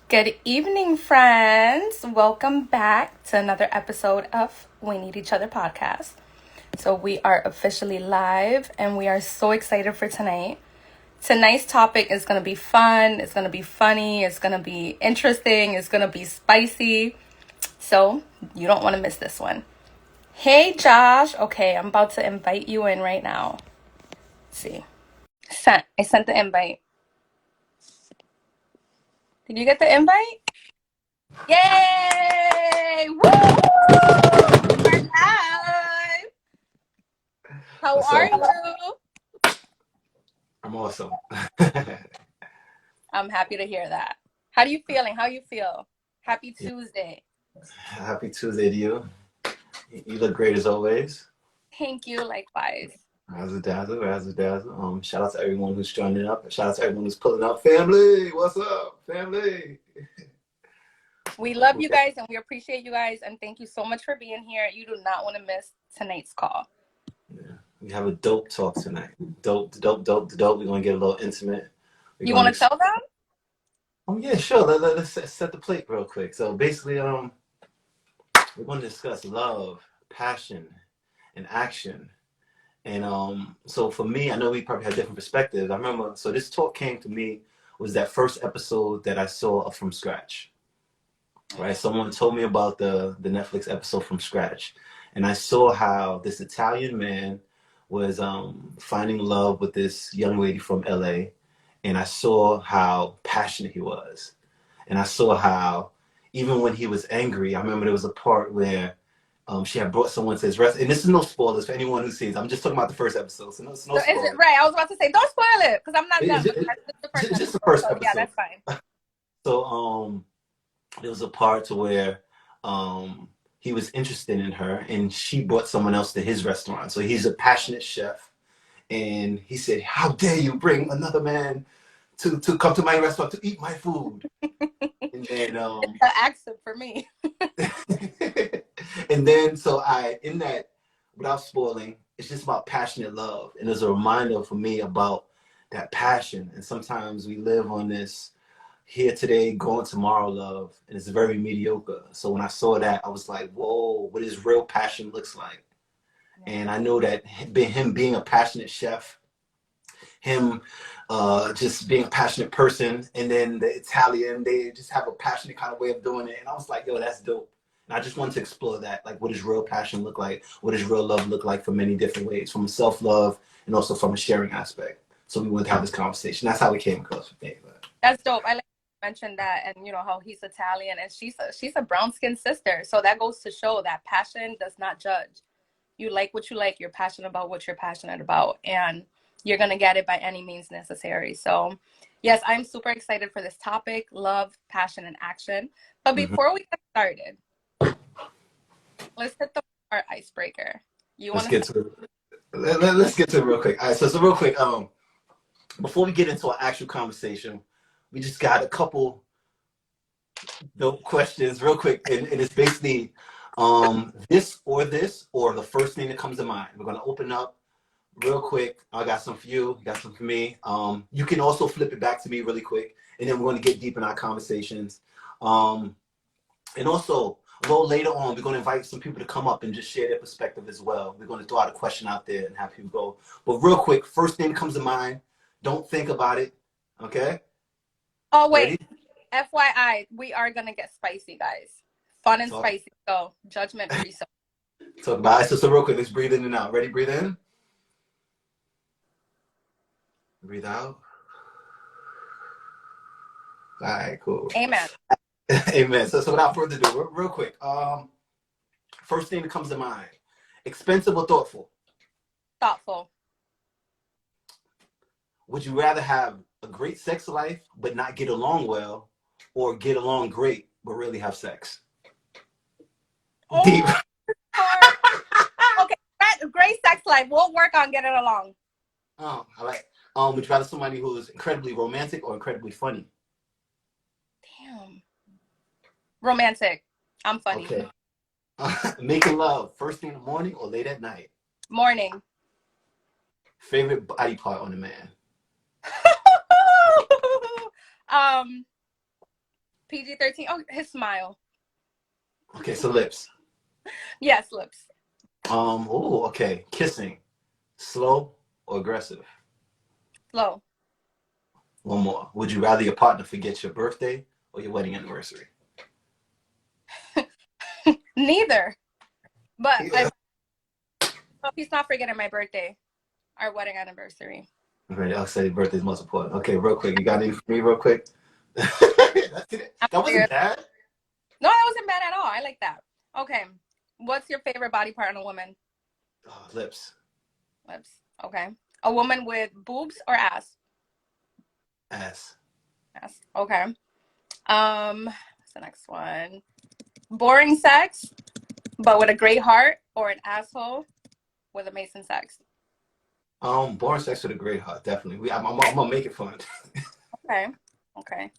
Good evening, friends. Welcome back to another episode of We Need Each Other podcast. So, we are officially live and we are so excited for tonight. Tonight's topic is going to be fun, it's going to be funny, it's going to be interesting, it's going to be spicy. So, you don't want to miss this one. Hey, Josh. Okay, I'm about to invite you in right now. Let's see. I sent the invite. Did you get the invite? Yay! Woo! We're live. How What's are up? you? I'm awesome. I'm happy to hear that. How are you feeling? How you feel? Happy Yeah, Tuesday. happy Tuesday to you. You look great as always. Thank you, likewise. Razzle dazzle, razzle dazzle. Shout out to everyone who's joining up. Shout out to everyone who's pulling up. Family, what's up, family? We love you guys and we appreciate you guys and thank you so much for being here. You do not want to miss tonight's call. Yeah, we have a dope talk tonight. Dope, dope, dope, dope. We're gonna get a little intimate. We're You gonna. want to tell them? Yeah, sure. Let's set the plate real quick. So basically, we're gonna discuss love, passion, and action. And so for me, I know we probably have different perspectives. I remember, so this talk came to me was that first episode that I saw of From Scratch, right? Someone told me about the Netflix episode From Scratch, and I saw how this Italian man was finding love with this young lady from LA, and I saw how passionate he was, and I saw how even when he was angry, I remember there was a part where she had brought someone to his rest, and this is no spoilers for anyone who sees. I'm just talking about the first episode, so no So is it spoilers. right? I was about to say, don't spoil it because I'm not It's done, but just, that's just the first just the episode. first So yeah, episode. that's fine. So there was a part to where he was interested in her, and she brought someone else to his restaurant. So he's a passionate chef, and he said, "How dare you bring another man to come to my restaurant to eat my food?" And then It's the accent for me. and then so I in that without spoiling, it's just about passionate love, and there's a reminder for me about that passion. And sometimes we live on this here today, gone tomorrow love, and it's very mediocre. So when I saw that, I was like, whoa, what his real passion looks like. And I know that him being a passionate chef, him just being a passionate person, and then the Italian, they just have a passionate kind of way of doing it. And I was like, yo, that's dope. And I just wanted to explore that, like what does real passion look like? What does real love look like from many different ways, from self-love and also from a sharing aspect. So we wanted to have this conversation. That's how we came across with Dave. That's dope. I like to mention that, and you know how he's Italian, and she's a brown skinned sister. So that goes to show that passion does not judge. You like what you like. You're passionate about what you're passionate about, and you're gonna get it by any means necessary. So, yes, I'm super excited for this topic: love, passion, and action. But Mm-hmm. before we get started, let's hit the our icebreaker. You Let's want to get start? to it. Let's get to it real quick. All right, so real quick, before we get into our actual conversation, we just got a couple dope questions real quick, and it's basically this or the first thing that comes to mind. We're gonna open up real quick. I got some for you, got some for me. You can also flip it back to me really quick, and then we're gonna get deep in our conversations. Um, and also, a little later on, we're going to invite some people to come up and just share their perspective as well. We're going to throw out a question out there and have people go. But real quick, first thing that comes to mind, don't think about it. Okay? Oh wait, Ready? FYI, we are gonna get spicy, guys. Fun and Talk, spicy. So judgment free. So talk about it. So real quick, let's breathe in and out. Ready? Breathe in. Breathe out. All right, cool. amen. Amen. So without further ado, real quick, first thing that comes to mind, expensive or thoughtful? Thoughtful. Would you rather have a great sex life but not get along well, or get along great but really have sex? Deep. Oh, Lord. Okay, great sex life. We'll work on getting along. Oh, I like. Would you rather somebody who is incredibly romantic or incredibly funny? Damn. Romantic. I'm funny. Okay. Making love first thing in the morning or late at night? Morning. Favorite body part on a man? um, PG-13. Oh, his smile. Okay, so lips. Yes, lips. Oh, okay. Kissing. Slow or aggressive? Slow. One more. Would you rather your partner forget your birthday or your wedding anniversary? Neither. But Yeah. if he's not forgetting my birthday, our wedding anniversary. Right, I'll say birthday's most important. Okay, real quick. You got anything for me real quick? I'm That wasn't serious. bad. No, that wasn't bad at all. I like that. Okay. What's your favorite body part on a woman? Oh, lips. Lips. Okay. A woman with boobs or ass? Ass. Ass. Okay. What's the next one? Boring sex, but with a great heart, or an asshole with amazing sex? Boring sex with a great heart, definitely. I'm gonna make it fun. Okay. Okay.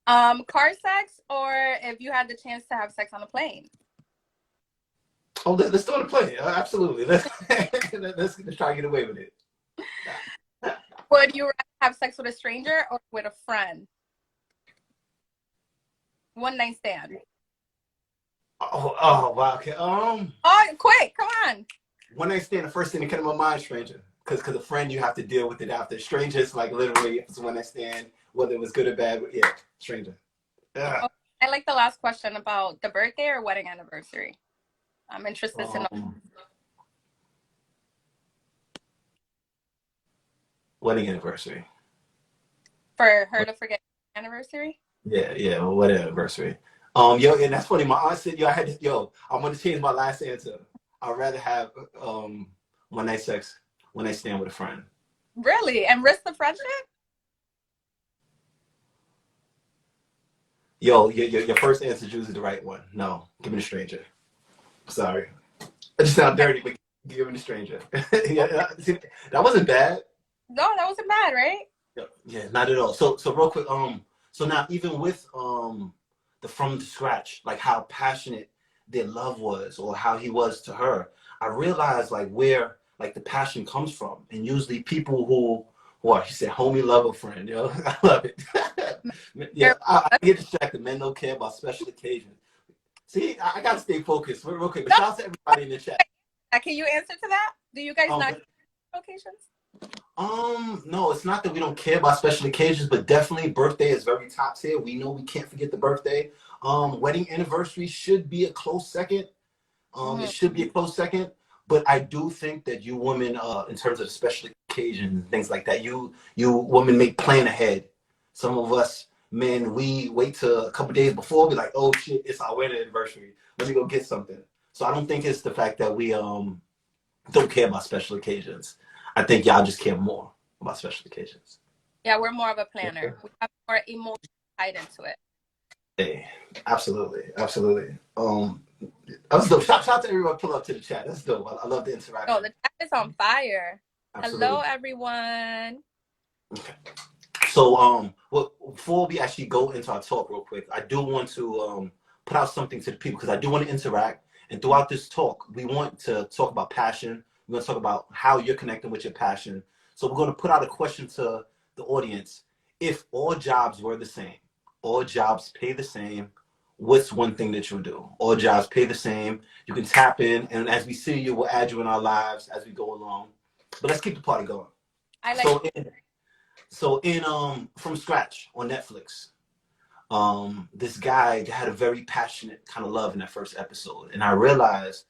Car sex, or if you had the chance to have sex on a plane? Oh, let's start a play. Absolutely. Let's try to get away with it. Would you rather have sex with a stranger or with a friend? One night stand. Oh, wow. Okay. Oh, quick! Come on. One night stand. The first thing that came to my mind, stranger. Because a friend, you have to deal with it after. Strangers, like literally, if it's one night stand, whether it was good or bad, yeah, stranger. Oh, Ugh. I like the last question about the birthday or wedding anniversary. I'm interested to know. Wedding anniversary. For her to forget anniversary. Yeah, wedding anniversary. Yo, and that's funny. My aunt said, I'm gonna change my last answer. I'd rather have one night sex, one night stand with a friend. Really? And risk the friendship? Yo, your first answer is usually the right one. No, give me the stranger. Sorry. I just sound dirty, but give me the stranger. Yeah, see, that wasn't bad. No, that wasn't bad, right? Yeah, not at all. So real quick, so now even with the from the scratch, like how passionate their love was or how he was to her, I realized like where like the passion comes from. And usually people who are, she said, homie, lover, friend, yo. I love it. Yeah, I get distracted. Men don't care about special occasions. See, I gotta stay focused real quick. But No, shout out to everybody in the chat. can you answer to that? Do you guys not But, occasions? no, it's not that we don't care about special occasions, but definitely birthday is very top tier. We know we can't forget the birthday. Wedding anniversary should be a close second. It should be a close second. But I do think that you women, in terms of special occasions and things like that, you women make plan ahead. Some of us men, we wait till a couple days before, be like, oh shit, it's our wedding anniversary. Let me go get something. So I don't think it's the fact that we don't care about special occasions. I think y'all just care more about special occasions. Yeah, we're more of a planner. We have more emotion tied into it. Hey, absolutely, absolutely. That's dope. Shout out to everyone pull up to the chat. That's dope. I love the interaction. Oh, the chat is on fire. Absolutely. Hello, everyone. Okay. So, well, before we actually go into our talk real quick, I do want to put out something to the people because I do want to interact. And throughout this talk, we want to talk about passion. We're going to talk about how you're connecting with your passion. So we're going to put out a question to the audience. If all jobs were the same, all jobs pay the same, what's one thing that you'll do? All jobs pay the same. You can tap in, and as we see you, we'll add you in our lives as we go along. But let's keep the party going. I like So in From Scratch on Netflix, this guy had a very passionate kind of love in that first episode. And I realized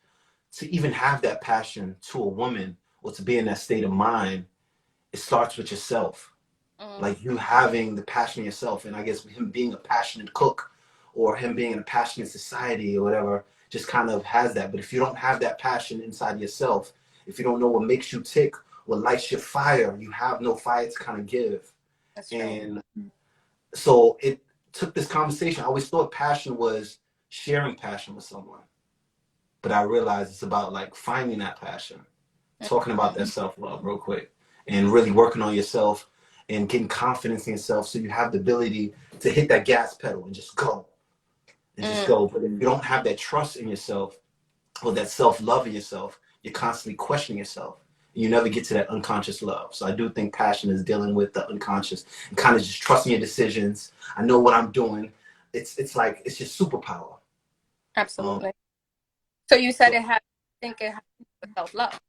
to even have that passion to a woman or to be in that state of mind, it starts with yourself. Like you having the passion in yourself. And I guess him being a passionate cook or him being in a passionate society or whatever just kind of has that. But if you don't have that passion inside yourself, if you don't know what makes you tick, what lights your fire, you have no fire to kind of give. that's true. And so it took this conversation. I always thought passion was sharing passion with someone. But I realized it's about like finding that passion, talking about that self-love real quick and really working on yourself and getting confidence in yourself so you have the ability to hit that gas pedal and just go. And just go. But if you don't have that trust in yourself or that self-love in yourself, you're constantly questioning yourself. You never get to that unconscious love. So I do think passion is dealing with the unconscious and kind of just trusting your decisions. I know what I'm doing. it's like it's your superpower. Um, Absolutely. So you said so it had, I think it has to do with self-love. Okay.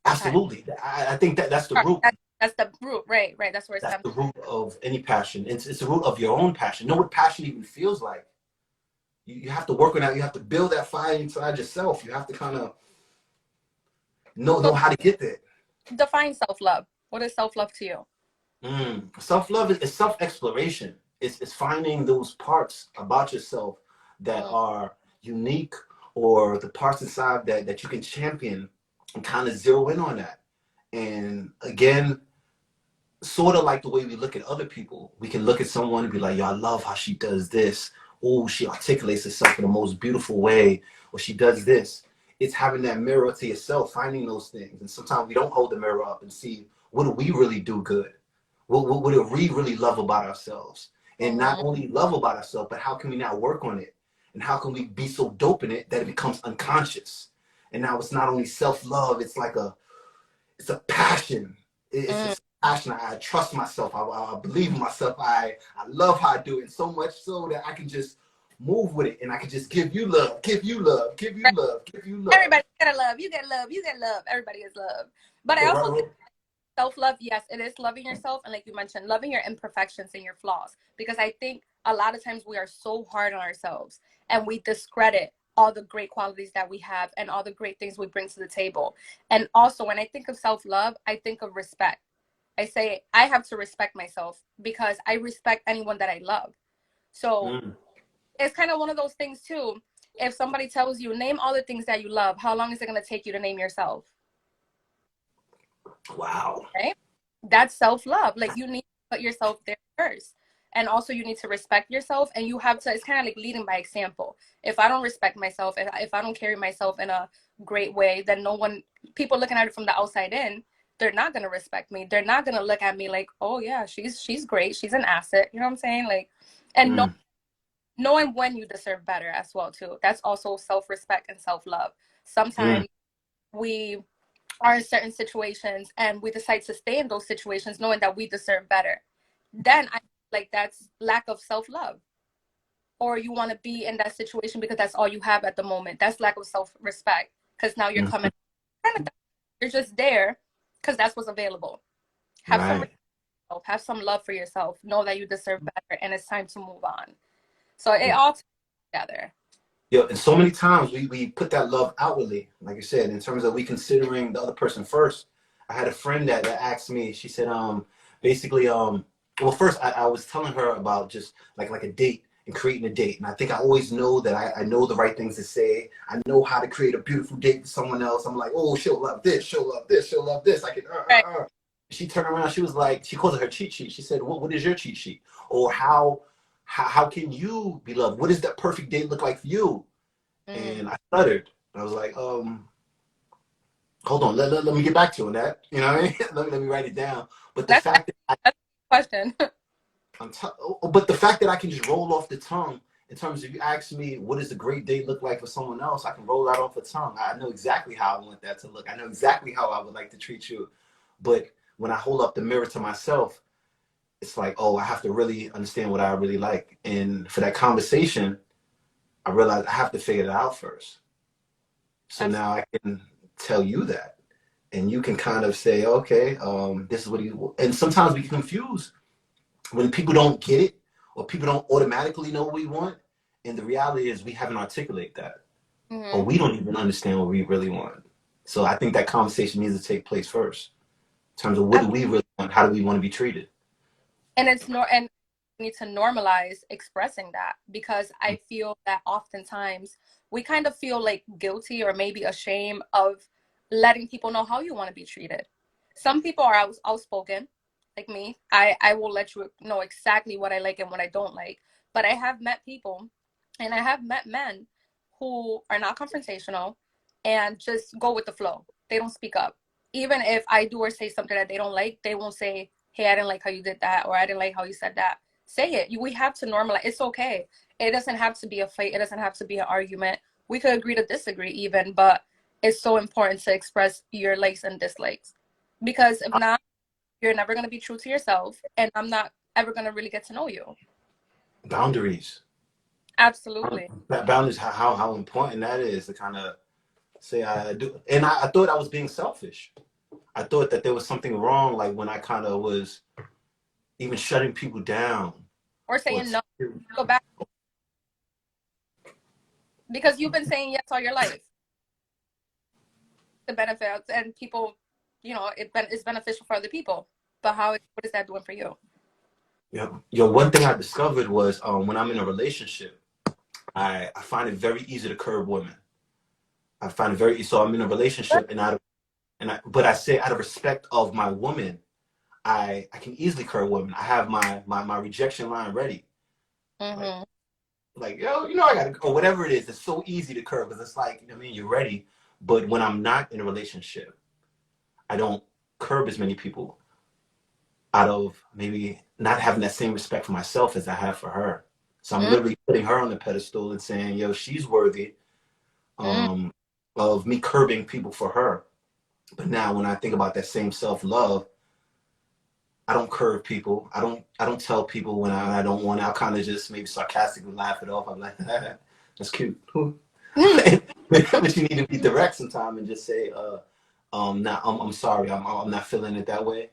absolutely, I think that that's the All right. root. That's the root, right? Right. That's where it That's stems. the root of any passion. It's the root of your own passion. Know what passion even feels like. You have to work on that. You have to build that fire inside yourself. You have to kind of know So how to get there. define self-love. What is self-love to you? Self love is self exploration. It's finding those parts about yourself that Mm, are unique, or the parts inside that you can champion and kind of zero in on that. And again, sort of like the way we look at other people, we can look at someone and be like, yo, I love how she does this. Oh, she articulates herself in the most beautiful way, or she does this. It's having that mirror to yourself, finding those things. And sometimes we don't hold the mirror up and see, what do we really do good? What do we really love about ourselves? And not mm-hmm. only love about ourselves, but how can we now work on it? And how can we be so dope in it that it becomes unconscious? And now it's not only self-love, it's a passion. Mm. It's passion. I trust myself. I believe in myself. I love how I do it, so much so that I can just move with it, and I can just give you love, give you love, give you Right. love, give you love. Everybody gotta love. You get love. You get love. Everybody is love. But I Right, also right, think self-love, yes, it is loving yourself, and like you mentioned, loving your imperfections and your flaws, because I think a lot of times we are so hard on ourselves and we discredit all the great qualities that we have and all the great things we bring to the table. And also, when I think of self-love, I think of respect. I say I have to respect myself because I respect anyone that I love. So mm, it's kind of one of those things too. If somebody tells you, name all the things that you love, how long is it going to take you to name yourself? wow. Right? That's self-love. Like, you need to put yourself there first. And also you need to respect yourself, and you have to, it's kind of like leading by example. If I don't respect myself, if I don't carry myself in a great way, then no one, people looking at it from the outside in, they're not going to respect me. They're not going to look at me like, oh yeah, she's great, she's an asset, you know what I'm saying? Like, and Mm, knowing when you deserve better as well too. That's also self-respect and self-love. mm, Sometimes we are in certain situations and we decide to stay in those situations knowing that we deserve better. Then I like that's lack of self-love. Or you want to be in that situation because that's all you have at the moment. That's lack of self-respect, because now you're mm. coming, you're just there because that's what's available. Have some Right. respect, have some love for yourself. Know that you deserve better, and it's time to move on. So it all ties together. Yeah, and so many times we put that love outwardly, like you said, in terms of we considering the other person first. I had a friend that asked me, she said, basically, well, first I was telling her about just like a date and creating a date. And I think I always know that I know the right things to say. I know how to create a beautiful date with someone else. I'm like, oh, she'll love this, she'll love this, she'll love this. I can, Right. She turned around, she was like, she calls it her cheat sheet. She said, what is your cheat sheet? Or how can you be loved? What does that perfect date look like for you? Mm. And I stuttered. I was like, hold on, let me get back to that. You know what I mean? let me write it down. But the That's fact that that's a question. but the fact that I can just roll off the tongue in terms of, you ask me what does a great date look like for someone else, I can roll that off the tongue. I know exactly how I want that to look. I know exactly how I would like to treat you. But when I hold up the mirror to myself, it's like, oh, I have to really understand what I really like. And for that conversation, I realized I have to figure it out first. So now I can tell you that, and you can kind of say, okay, this is what you. And sometimes we get confused when people don't get it, or people don't automatically know what we want. And the reality is, we haven't articulated that, or Mm-hmm. we don't even understand what we really want. So I think that conversation needs to take place first, in terms of what do we really want? How do we want to be treated? And and we need to normalize expressing that, because I feel that oftentimes we kind of feel like guilty or maybe ashamed of letting people know how you want to be treated. Some people are outspoken, like me. I will let you know exactly what I like and what I don't like. But I have met people, and I have met men who are not confrontational and just go with the flow. They don't speak up. Even if I do or say something that they don't like, they won't say, hey, I didn't like how you did that, or I didn't like how you said that. Say it. We have to normalize. It's okay. It doesn't have to be a fight. It doesn't have to be an argument. We could agree to disagree even, but it's so important to express your likes and dislikes. Because if not, you're never going to be true to yourself, and I'm not ever going to really get to know you. Boundaries. Absolutely. That boundaries, how important that is to kind of say I do. And I thought I was being selfish. I thought that there was something wrong, like when I kind of was even shutting people down Or or saying no, go back because you've been saying yes all your life. The benefits and people, it's beneficial for other people. But what is that doing for you? yeah. Yo, one thing I discovered was when I'm in a relationship, I find it very easy to curb women. I find it very so I'm in a relationship but I say out of respect of my woman, I can easily curb women. I have my rejection line ready. Like Mm-hmm. yo, I gotta or whatever it is. It's so easy to curb because it's like you're ready. But when I'm not in a relationship, I don't curb as many people out of maybe not having that same respect for myself as I have for her. So I'm literally putting her on the pedestal and saying, yo, she's worthy Mm-hmm. um, of me curbing people for her. But now when I think about that same self-love, I don't curve people. I don't tell people when I don't want. I'll kind of just maybe sarcastically laugh it off. I'm like, that's cute. But you need to be direct sometime and just say, nah, I'm sorry. I'm not feeling it that way.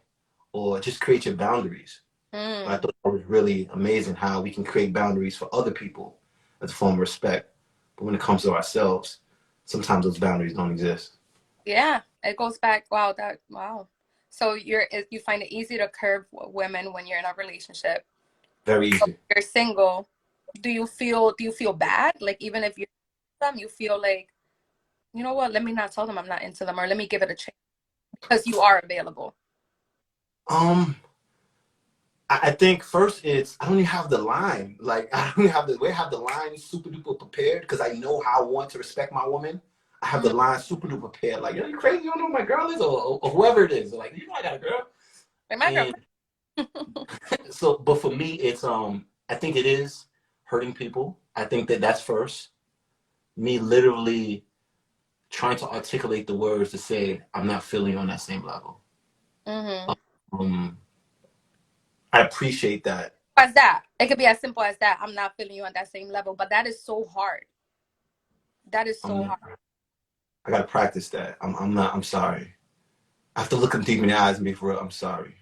Or just create your boundaries. I Mm. thought that was really amazing how we can create boundaries for other people as a form of respect. But when it comes to ourselves, sometimes those boundaries don't exist. Yeah, it goes back. Wow, wow. So you find it easy to curb women when you're in a relationship. Very So easy. if you're single. Do you feel bad? Like even if you're with them, you feel like, you know what, let me not tell them I'm not into them, or let me give it a chance because you are available. Um, I think first it's I don't even have the line. Like I don't even have the way have the line super duper prepared because I know how I want to respect my woman. I have Mm. the line super duper prepared. Like, you crazy? You don't know who my girl is, or whoever it is. Like, I got a girl. Like my And girlfriend. so, but for me, it's I think it is hurting people. I think that that's first. Me literally trying to articulate the words to say I'm not feeling on that same level. Mm-hmm. Um, I appreciate that. As that, it could be as simple as that. I'm not feeling you on that same level, but that is so hard. That is so I'm hard. I gotta practice that. I'm not. I'm sorry. I have to look them deep in the eyes and be for real. I'm sorry.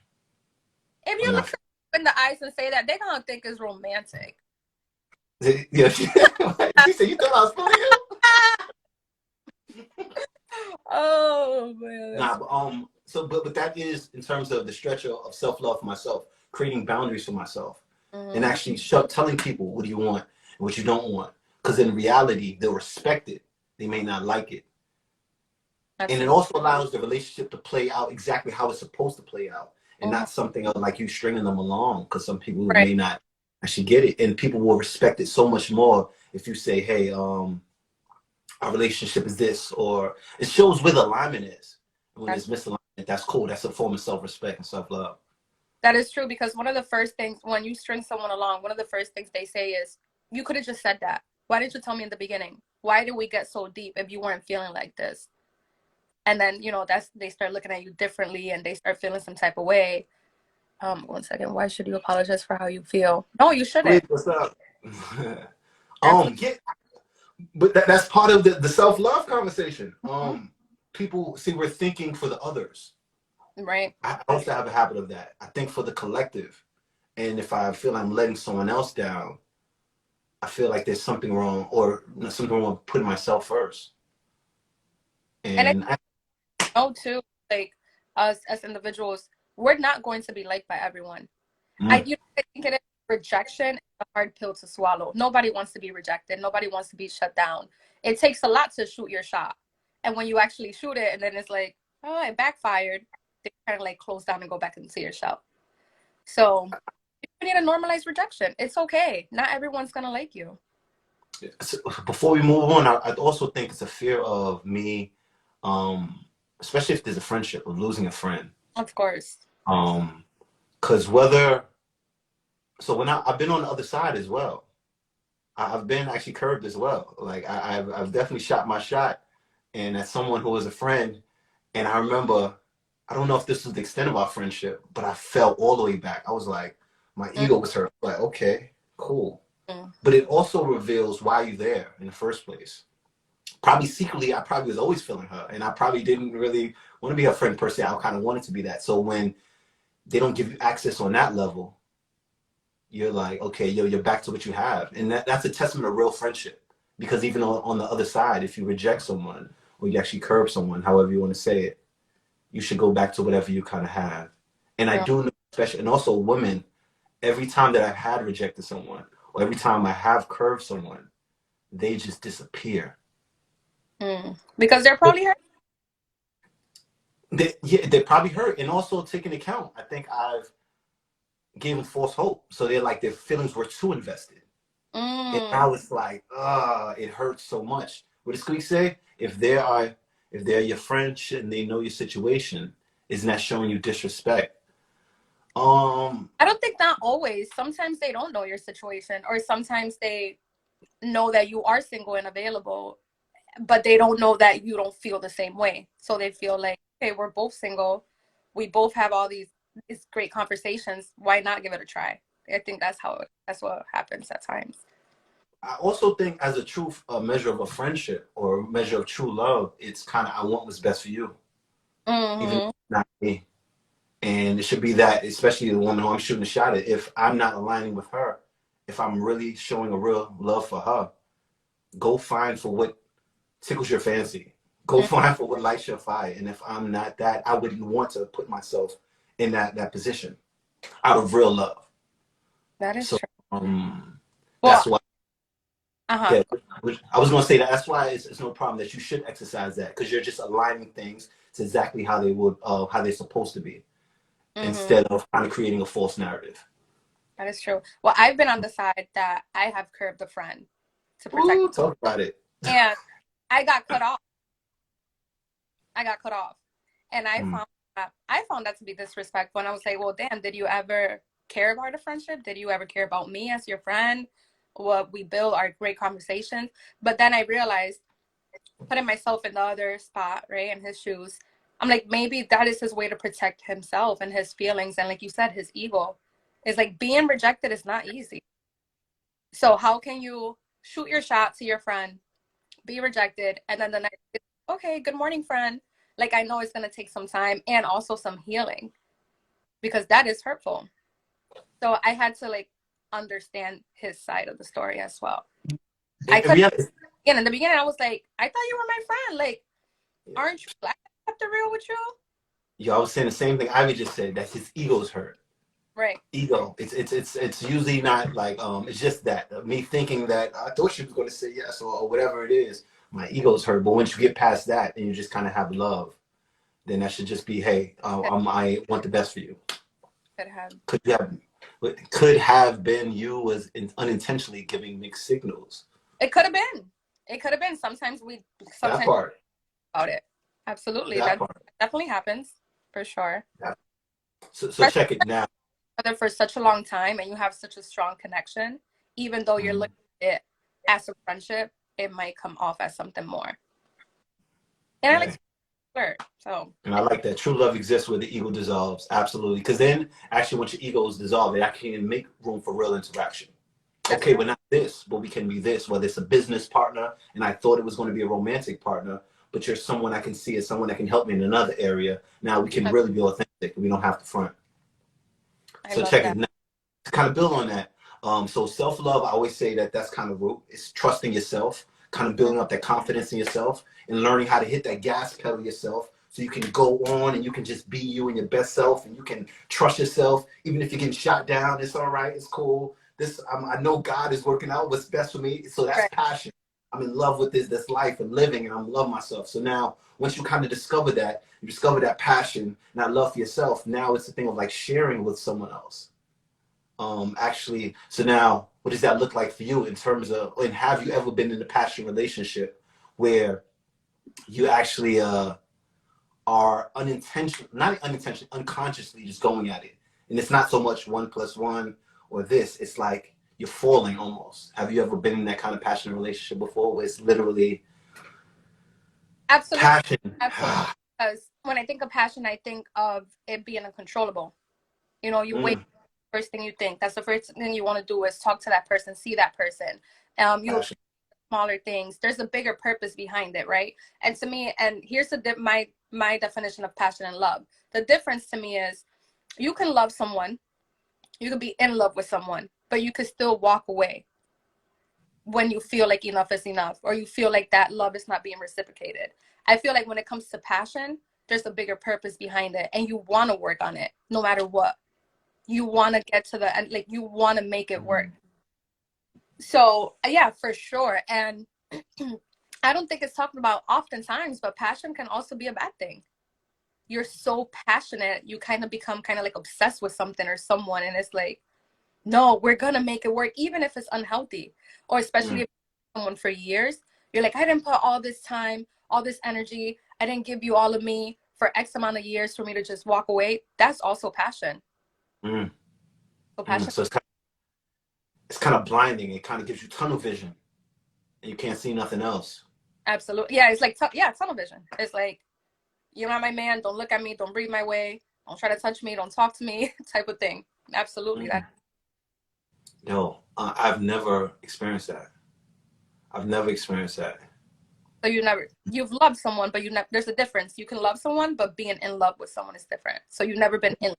If I'm you look not. them in the eyes and say that, they're gonna think it's romantic. Yeah. She said, "You thought I was feeling you?" Oh man, Nah, that's but but that is in terms of the stretch of self love for myself, creating boundaries for myself, and mm-hmm. actually telling people what do you want and what you don't want. Because in reality, they'll respect it. They may not like it, and it Absolutely. also allows the relationship to play out exactly how it's supposed to play out, and Mm-hmm. not something like you stringing them along. Because some people Right. may not actually get it, and people will respect it so much more if you say, "Hey, our relationship is this," or it shows where the alignment is. When That's there's misalignment, that's cool. That's a form of self-respect and self-love. that is true because one of the first things when you string someone along, one of the first things they say is, "You could have just said that. Why didn't you tell me in the beginning? Why did we get so deep if you weren't feeling like this?" And then that's they start looking at you differently and they start feeling some type of way. 1 second. Why should you apologize for how you feel? No, you shouldn't. Wait, what's up? That's Yeah, but that's part of the self-love conversation. Mhm. People see we're thinking for the others. Right. I also have a habit of that. I think for the collective. And if I feel I'm letting someone else down, I feel like there's something wrong or something wrong with putting myself first. And I And know too, like us as individuals, we're not going to be liked by everyone. mm, I think it is rejection is a hard pill to swallow. Nobody wants to be rejected. Nobody wants to be shut down. It takes a lot to shoot your shot. And when you actually shoot it and then it's like, oh, it backfired, they kind of like close down and go back into your shell. So you need to normalize rejection. It's okay. Not everyone's gonna like you. so before we move on, I also think it's a fear of me, um, especially if there's a friendship, of losing a friend. Of course. Um, because whether so when I've been on the other side as well. Have been actually curved as well. Like I've definitely shot my shot, and as someone who was a friend, and I remember, I don't know if this was the extent of our friendship, but I fell all the way back. I was like, my ego was hurt. Like, okay, cool. but it also reveals why you're there in the first place. Probably secretly, I probably was always feeling her, and I probably didn't really want to be her friend per se. I kind of wanted to be that. So when they don't give you access on that level, you're like, okay, yo, you're back to what you have. And that's a testament of real friendship. Because even on the other side, if you reject someone or you actually curb someone, however you want to say it, you should go back to whatever you kind of have. And I True. do know, especially, and also women, every time that I've had rejected someone or every time I have curved someone, they just disappear. Because they're probably hurt. They probably hurt. And also take into account, I think I've given false hope. So they're like, their feelings were too invested. And Mm. now it's like, it hurts so much. What does Squeak say? If they're your friend and they know your situation, isn't that showing you disrespect? Um, I don't think not always. Sometimes they don't know your situation, or sometimes they know that you are single and available, but they don't know that you don't feel the same way. So they feel like, okay, we're both single. We both have all these great conversations. Why not give it a try? I think that's what happens at times. I also think as a true measure of a friendship or a measure of true love, it's kind of I want what's best for you, even if Mm-hmm. it's not me. And it should be that, especially the woman who I'm shooting a shot at. If I'm not aligning with her, if I'm really showing a real love for her, go find for what tickles your fancy. Go find for what lights your fire. And if I'm not that, I wouldn't want to put myself in that position out of real love. That is So true. Well, that's why. uh-huh. Yeah, I was gonna say that. That's why it's no problem that you should exercise that because you're just aligning things to exactly how they would, how they're supposed to be, Mm-hmm. instead of kind of creating a false narrative. That is true. Well, I've been on the side that I have curbed a friend to protect, Ooh, talk about it. and I got cut off. I got cut off. And Mm. I found that to be disrespectful. And I was like, well, damn, did you ever care about a friendship? Did you ever care about me as your friend? What we build our great conversations. But then I realized, putting myself in the other spot, right, in his shoes, I'm like, maybe that is his way to protect himself and his feelings. And like you said, his ego is like being rejected is not easy. So how can you shoot your shot to your friend, be rejected, and then the next, okay, good morning, friend. Like I know it's gonna take some time and also some healing because that is hurtful. So I had to like understand his side of the story as well. I And could, and in the beginning, I was like, I thought you were my friend. Like, aren't you glad I kept it real with you? yo, I was saying the same thing Ivy just said. That his ego's hurt. Right. Ego. It's usually not like it's just that me thinking that I thought she was going to say yes or whatever it is. My ego's hurt. But once you get past that and you just kind of have love, then that should just be, hey, I want the best for you. Could have. Could you have, could have been you was unintentionally giving mixed signals. It could have been. It could have been. That Sometimes part. about it. Absolutely. That That part. definitely happens for sure. That. So Especially check it now. for such a long time and you have such a strong connection, even though you're Mm-hmm. looking at it as a friendship, it might come off as something more. And I like Hey. to flirt. So And I like that true love exists where the ego dissolves. Absolutely. Because then, actually, once your ego is dissolved, it actually can make room for real interaction. that's Okay, correct. we're not this, but we can be this, whether it's a business partner, and I thought it was going to be a romantic partner, but you're someone I can see as someone that can help me in another area. Now we can really be authentic. We don't have to front. I So love check that. it now. To kind of build on that. So self love, I always say that that's kind of root. It's trusting yourself, kind of building up that confidence in yourself, and learning how to hit that gas pedal yourself, so you can go on and you can just be you and your best self, and you can trust yourself, even if you're getting shot down. It's all right. It's cool. I know God is working out what's best for me. So that's Right. passion. I'm in love with this life and living, and I love myself. So now, once you kind of discover that, you discover that passion and that love for yourself. Now it's a thing of like sharing with someone else. Actually, so now what does that look like for you in terms of, and have you ever been in a passion relationship where you actually are unintentional, not unintentional, unconsciously just going at it, and it's not so much 1+1 or this, it's like you're falling almost. Have you ever been in that kind of passionate relationship before where it's literally Absolutely. passion? Absolutely. Because when I think of passion, I think of it being uncontrollable. You know, you wake Mm, first thing you think. That's the first thing you want to do is talk to that person, see that person. You Passion. smaller things. There's a bigger purpose behind it, right? And to me, and here's my definition of passion and love. The difference to me is you can love someone, you can be in love with someone, but you could still walk away when you feel like enough is enough, or you feel like that love is not being reciprocated. I feel like when it comes to passion, there's a bigger purpose behind it, and you want to work on it no matter what. You want to get to the end, like you want to make it work. So yeah, for sure. And I don't think it's talked about oftentimes, but passion can also be a bad thing. You're so passionate, you kind of become kind of like obsessed with something or someone, and it's like, no, we're gonna make it work, even if it's unhealthy, or especially Mm, if someone for years. You're like, I didn't put all this time, all this energy, I didn't give you all of me for X amount of years for me to just walk away. That's also passion. mm, So mm. passion, So it's kind of blinding. It kind of gives you tunnel vision, and you can't see nothing else. absolutely, yeah. It's like, yeah, tunnel vision. It's like, you're not my man. Don't look at me. Don't breathe my way. Don't try to touch me. Don't talk to me. Type of thing. Absolutely. That. Mm. No, I've never experienced that. I've never experienced that. So you've loved someone, but there's a difference. You can love someone, but being in love with someone is different. So you've never been in.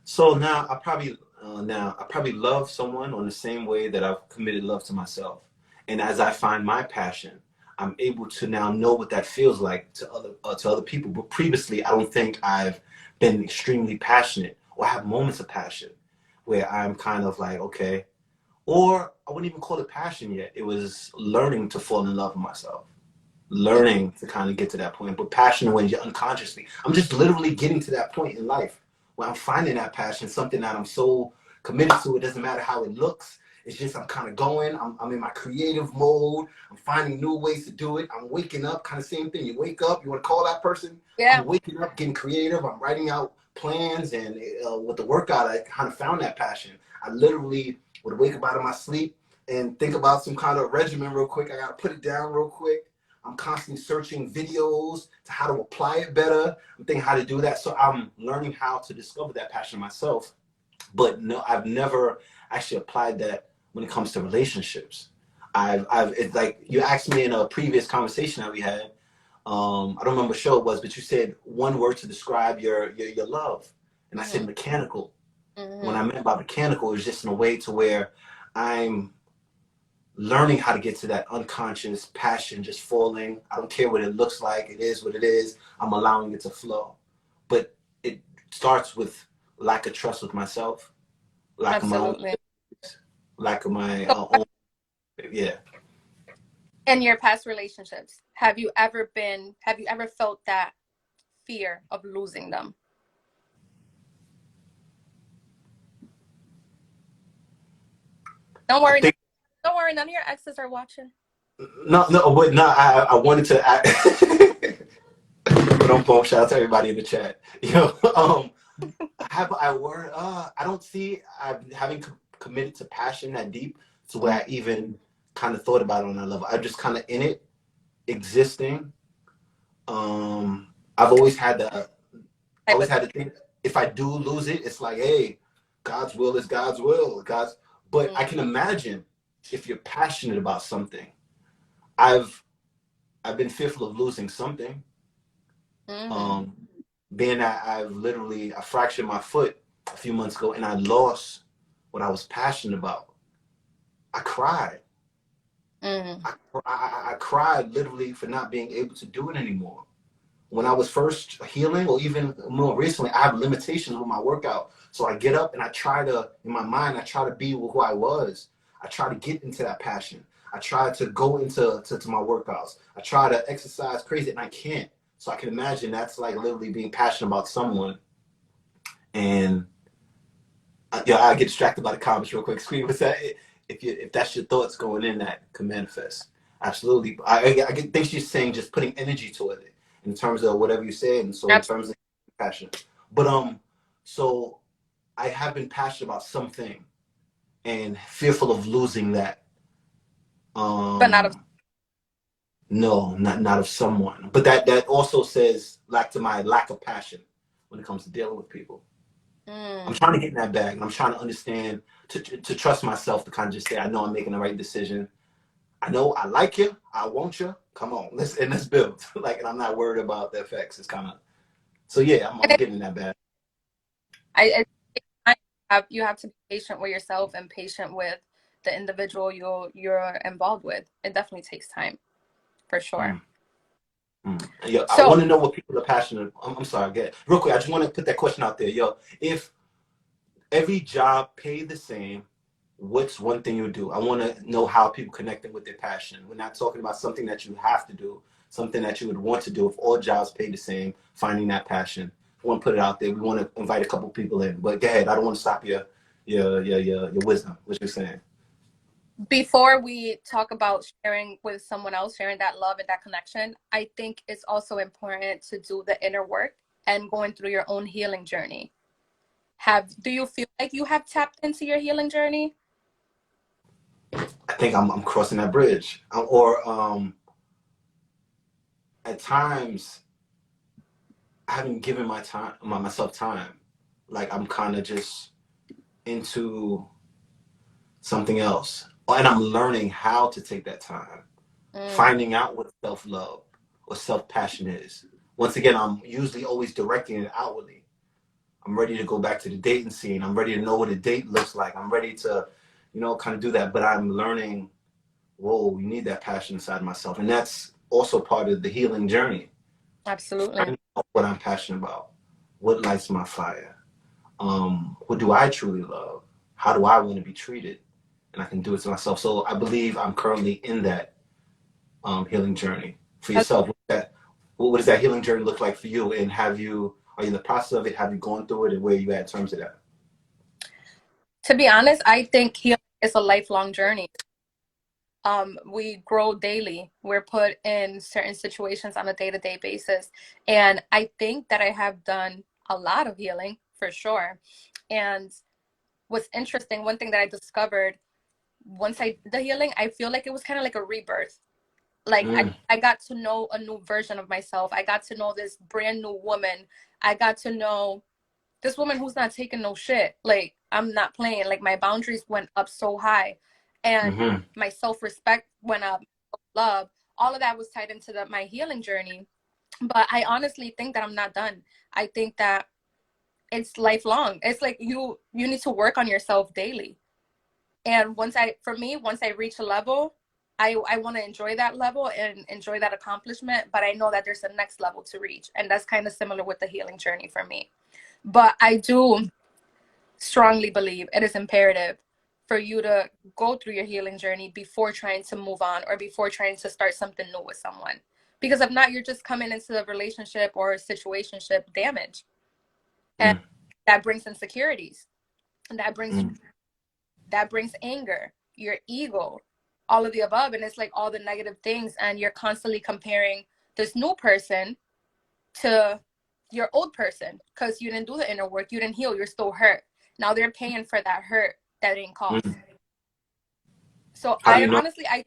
So now I probably love someone on the same way that I've committed love to myself. And as I find my passion, I'm able to now know what that feels like to other people. But previously, I don't think I've been extremely passionate or have moments of passion where I'm kind of like, okay, or I wouldn't even call it passion yet. It was learning to fall in love with myself, learning to kind of get to that point. But passion when you're unconsciously, I'm just literally getting to that point in life where I'm finding that passion, something that I'm so committed to. It doesn't matter how it looks. It's just I'm kind of going. I'm in my creative mode. I'm finding new ways to do it. I'm waking up, kind of same thing. You wake up, you want to call that person. Yeah. I'm waking up, getting creative. I'm writing out plans, and with the workout, I kind of found that passion. I literally would wake up out of my sleep and think about some kind of regimen real quick. I got to put it down real quick. I'm constantly searching videos to how to apply it better. I'm thinking how to do that. So I'm learning how to discover that passion myself. But no, I've never actually applied that when it comes to relationships. It's like you asked me in a previous conversation that we had. I don't remember what show it was, but you said one word to describe your love, and I said Mm-hmm. mechanical. When I Mm-hmm. meant by mechanical, it was just in a way to where I'm learning how to get to that unconscious passion just falling. I don't care what it looks like. It is what it is. I'm allowing it to flow. But it starts with lack of trust with myself, lack of my own, Absolutely. lack of my So own. Yeah. in your past relationships, have you ever felt that fear of losing them? Don't I worry. think, Don't worry. None of your exes are watching. no, no, but no, I wanted to, but don't shout out to everybody in the chat. Have I word? I don't see I having committed to passion that deep to where Mm-hmm. I even kind of thought about it on that level. I'm just kind of in it, existing. I've Type of always thing. had to think if I do lose it, it's like, hey, God's will is God's will. But I can imagine if you're passionate about something. I've I've been fearful of losing something. Mm-hmm. Um, being that I fractured my foot a few months ago and I lost what I was passionate about. I cried. Mm-hmm. I cried literally for not being able to do it anymore. When I was first healing, or even more recently, I have limitations with my workout. So I get up and I try to, in my mind, I try to be who I was. I try to get into that passion. I try to go to my workouts. I try to exercise crazy and I can't. So I can imagine that's like literally being passionate about someone. And yeah, I get distracted by the comments real quick. Screen, what's that? If that's your thoughts going in, that can manifest. Absolutely. I think she's saying just putting energy toward it in terms of whatever you said, and so in terms of passion. But so I have been passionate about something and fearful of losing that. But not of. Um, no, not of someone. But that also says lack of passion when it comes to dealing with people. I'm Mm. trying to get in that bag, and I'm trying to understand to trust myself to kind of just say, I know I'm making the right decision. I know I like you. I want you. Come on, let's build. Like, and I'm not worried about the effects. It's kind of so yeah. I'm getting in that bag. I you have to be patient with yourself and patient with the individual you're involved with. It definitely takes time, for sure. Mm, Yeah, I So want to know what people are passionate. I'm sorry. Get real quick. I just want to put that question out there. Yo, if every job paid the same, what's one thing you would do? I want to know how people connecting with their passion. We're not talking about something that you have to do, something that you would want to do. If all jobs paid the same, finding that passion. We want to put it out there. We want to invite a couple people in. But go ahead. I don't want to stop your wisdom. What you're saying. before we talk about sharing with someone else, sharing that love and that connection, I think it's also important to do the inner work and going through your own healing journey. Do you feel like you have tapped into your healing journey? I think I'm crossing that bridge. Or at times I haven't given myself time. Like I'm kind of just into something else. And I'm learning how to take that time, Mm, finding out what self love or self passion is. Once again, I'm usually always directing it outwardly. I'm ready to go back to the dating scene. I'm ready to know what a date looks like. I'm ready to, kind of do that. But I'm learning, whoa, you need that passion inside myself. And that's also part of the healing journey. absolutely. Finding out what I'm passionate about, what lights my fire, what do I truly love? How do I want to be treated? And I can do it to myself. So I believe I'm currently in that healing journey. For That's, yourself, what does that healing journey look like for you? And are you in the process of it? Have you gone through it, and where are you at in terms of that? to be honest, I think healing is a lifelong journey. We grow daily. We're put in certain situations on a day-to-day basis. And I think that I have done a lot of healing for sure. And what's interesting, one thing that I discovered once I did the healing, I feel like it was kind of like a rebirth. Like Mm, I got to know a new version of myself. I got to know this brand new woman. I got to know this woman who's not taking no shit. Like I'm not playing. Like my boundaries went up so high, and mm-hmm, my self respect went up. Love, all of that was tied into my healing journey. But I honestly think that I'm not done. I think that it's lifelong. It's like you need to work on yourself daily. And once I reach a level, I want to enjoy that level and enjoy that accomplishment. But I know that there's a next level to reach, and that's kind of similar with the healing journey for me. But I do strongly believe it is imperative for you to go through your healing journey before trying to move on or before trying to start something new with someone. Because if not, you're just coming into a relationship or a situationship damaged. And mm, that brings insecurities. And mm, that brings anger, your ego, all of the above. And it's like all the negative things. And you're constantly comparing this new person to your old person because you didn't do the inner work, you didn't heal, you're still hurt. Now they're paying for that hurt that didn't cause. mm. So How do you know? I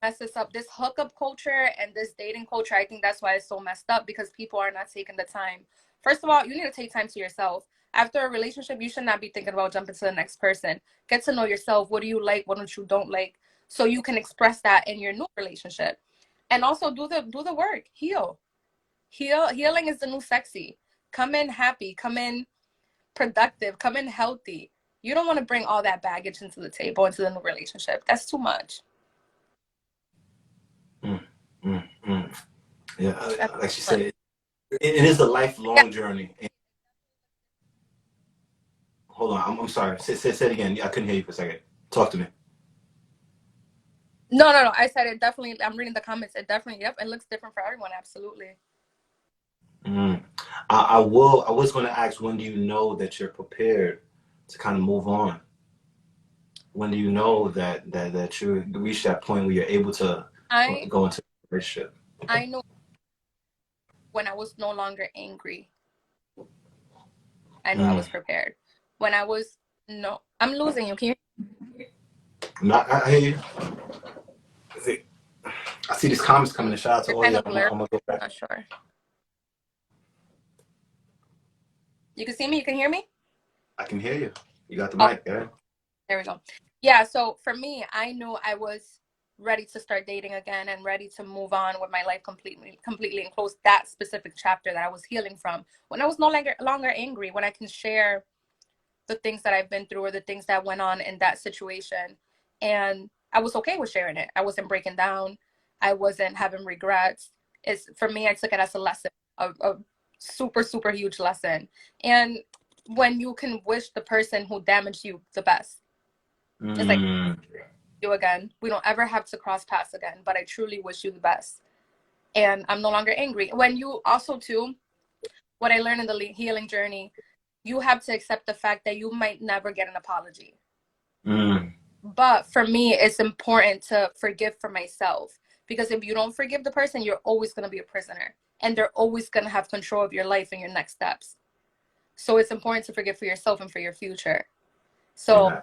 mess this up. This hookup culture and this dating culture, I think that's why it's so messed up because people are not taking the time. First of all, you need to take time to yourself. After a relationship, you should not be thinking about jumping to the next person. Get to know yourself. What do you like? What don't like? So you can express that in your new relationship. And also do the work. Healing is the new sexy. Come in happy, come in productive, come in healthy. You don't want to bring all that baggage into the table, into the new relationship. That's too much. Mm, mm, mm. Yeah, That's like she too much. said, it is a Yeah. lifelong journey. And, hold on, I'm sorry. Say it again. I couldn't hear you for a second. Talk to me. No. I said it definitely. I'm reading the comments. It definitely. Yep. It looks different for everyone. Absolutely. Mm. I will. I was going to ask, when do you know that you're prepared to kind of move on? When do you know that you reach that point where you're able to I go into a relationship? I know when I was no longer angry. I knew I Mm. was prepared. When I was no, I'm losing you. Can you? I hear you. I see these comments coming in. Shout out to You're all kind you. of I'm blurry. gonna go back. Not sure. You can see me. You can hear me. I can hear you. You got the Oh, mic, yeah? there we go. Yeah, so for me, I knew I was ready to start dating again and ready to move on with my life completely and close that specific chapter that I was healing from. When I was no longer angry, when I can share the things that I've been through or the things that went on in that situation. And I was okay with sharing it. I wasn't breaking down. I wasn't having regrets. It's for me, I took it as a lesson, a super, super huge lesson. And when you can wish the person who damaged you the best, it's like Mm, you again. We don't ever have to cross paths again, but I truly wish you the best. And I'm no longer angry. When you also too, what I learned in the healing journey, you have to accept the fact that you might never get an apology. mm, But for me, it's important to forgive for myself because if you don't forgive the person, you're always going to be a prisoner and they're always going to have control of your life and your next steps. So it's important to forgive for yourself and for your future. So yeah.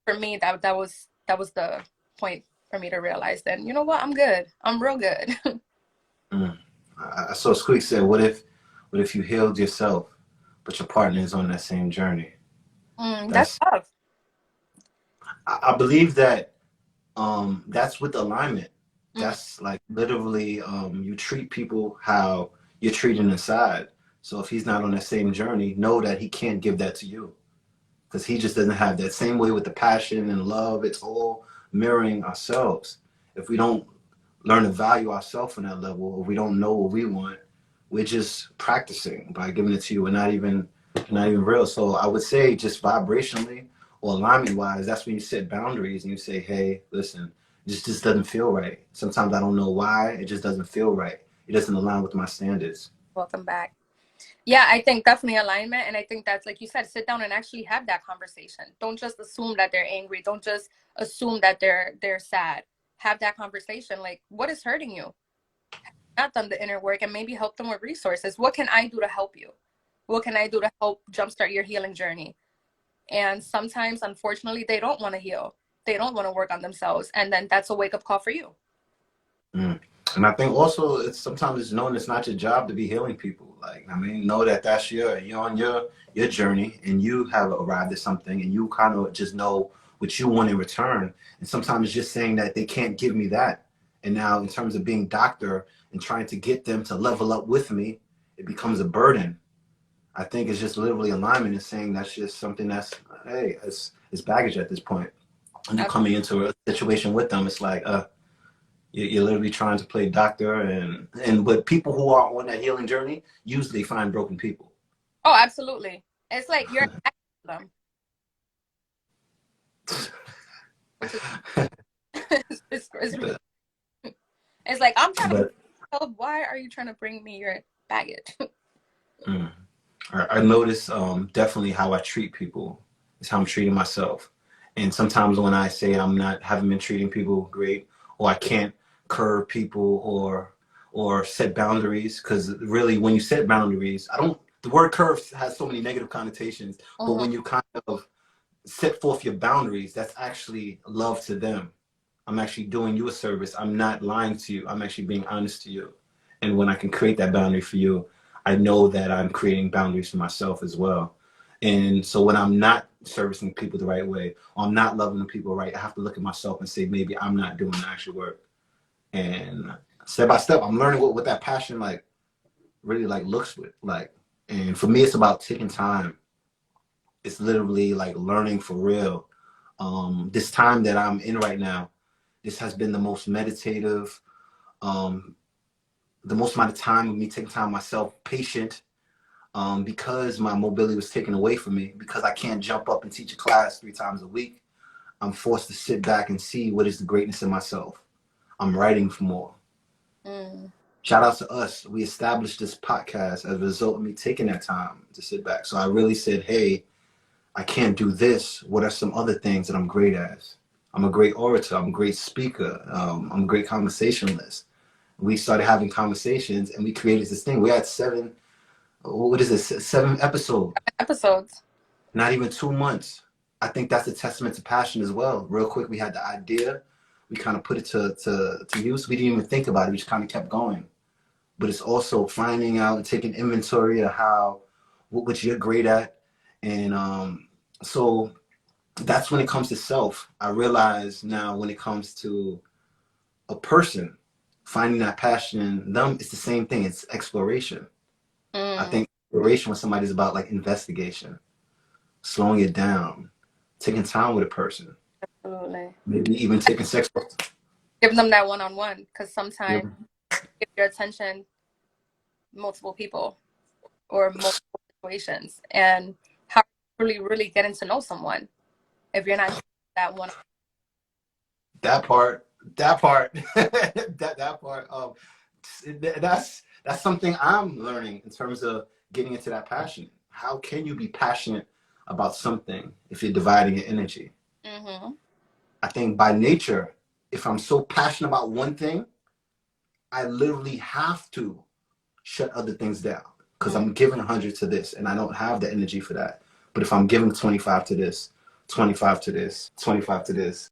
for me, that was the point for me to realize that, you know what, I'm good. I'm real good. Mm. I saw Squeak said, what if you healed yourself, but your partner is on that same journey? That's That's, tough. I believe that that's with alignment. Mm, That's like literally you treat people how you're treating inside. So if he's not on that same journey, know that he can't give that to you because he just doesn't have that same way with the passion and love. It's all mirroring ourselves. If we don't learn to value ourselves on that level, or we don't know what we want, we're just practicing by giving it to you. We're not even real. So I would say just vibrationally or alignment wise, that's when you set boundaries and you say, hey, listen, this just doesn't feel right. Sometimes I don't know why. It just doesn't feel right. It doesn't align with my standards. welcome back. Yeah, I think definitely alignment. And I think that's like you said, sit down and actually have that conversation. Don't just assume that they're angry. Don't just assume that they're sad. Have that conversation. Like, what is hurting you? Not done the inner work and maybe help them with resources. What can I do to help you? What can I do to help jumpstart your healing journey? And sometimes, unfortunately, they don't want to heal. They don't want to work on themselves. And then that's a wake up call for you. Mm. And I think also it's sometimes it's known it's not your job to be healing people. Like I mean, know that that's you're on your journey and you have arrived at something and you kind of just know what you want in return. And sometimes it's just saying that they can't give me that. And now in terms of being doctor and trying to get them to level up with me, it becomes a burden. I think it's just literally alignment and saying that's just something that's hey, it's baggage at this point. And you coming into a situation with them, it's like you're literally trying to play doctor, and but people who are on that healing journey usually find broken people. Oh, absolutely. It's like you're them, which is it's really, it's like I'm trying to But help. Why are you trying to bring me your baggage? mm, I notice definitely how I treat people is how I'm treating myself. And sometimes when I say I'm not haven't been treating people great, or I can't curb people or set boundaries, because really when you set boundaries, I don't. The word curve has so many negative connotations, but Mhm. when you kind of set forth your boundaries, that's actually love to them. I'm actually doing you a service. I'm not lying to you. I'm actually being honest to you. And when I can create that boundary for you, I know that I'm creating boundaries for myself as well. And so when I'm not servicing people the right way, or I'm not loving the people right, I have to look at myself and say, maybe I'm not doing the actual work. And step by step, I'm learning what that passion like really like looks with like. And for me, it's about taking time. It's literally like learning for real. This time that I'm in right now, this has been the most meditative, um, the most amount of time of me taking time myself, patient, because my mobility was taken away from me, because I can't jump up and teach a class 3 times a week. I'm forced to sit back and see what is the greatness in myself. I'm writing for more. Mm. Shout out to us. We established this podcast as a result of me taking that time to sit back. So I really said, hey, I can't do this. What are some other things that I'm great at? I'm a great orator. I'm a great speaker. I'm a great conversationalist. We started having conversations and we created this thing. We're at what is this, 7 episodes, Episodes. not even 2 months. I think that's a testament to passion as well. Real quick, we had the idea. We kind of put it to use. We didn't even think about it. We just kind of kept going. But it's also finding out and taking inventory of what you're great at, and So that's when it comes to self. I realize now when it comes to a person, finding that passion in them, it's the same thing. It's exploration. I Mm, think exploration with somebody is about like investigation, slowing it down, taking time with a person, absolutely. maybe even taking sex. Give them that one-on-one, because Yeah. sometimes give your attention multiple people or multiple situations, and how really getting to know someone if you're not that one. That part, that part, that part. That's something I'm learning in terms of getting into that passion. How can you be passionate about something if you're dividing your energy? Mm-hmm. I think by nature, if I'm so passionate about one thing, I literally have to shut other things down because Mm. I'm giving 100 to this and I don't have the energy for that. But if I'm giving 25 to this, 25 to this, 25 to this,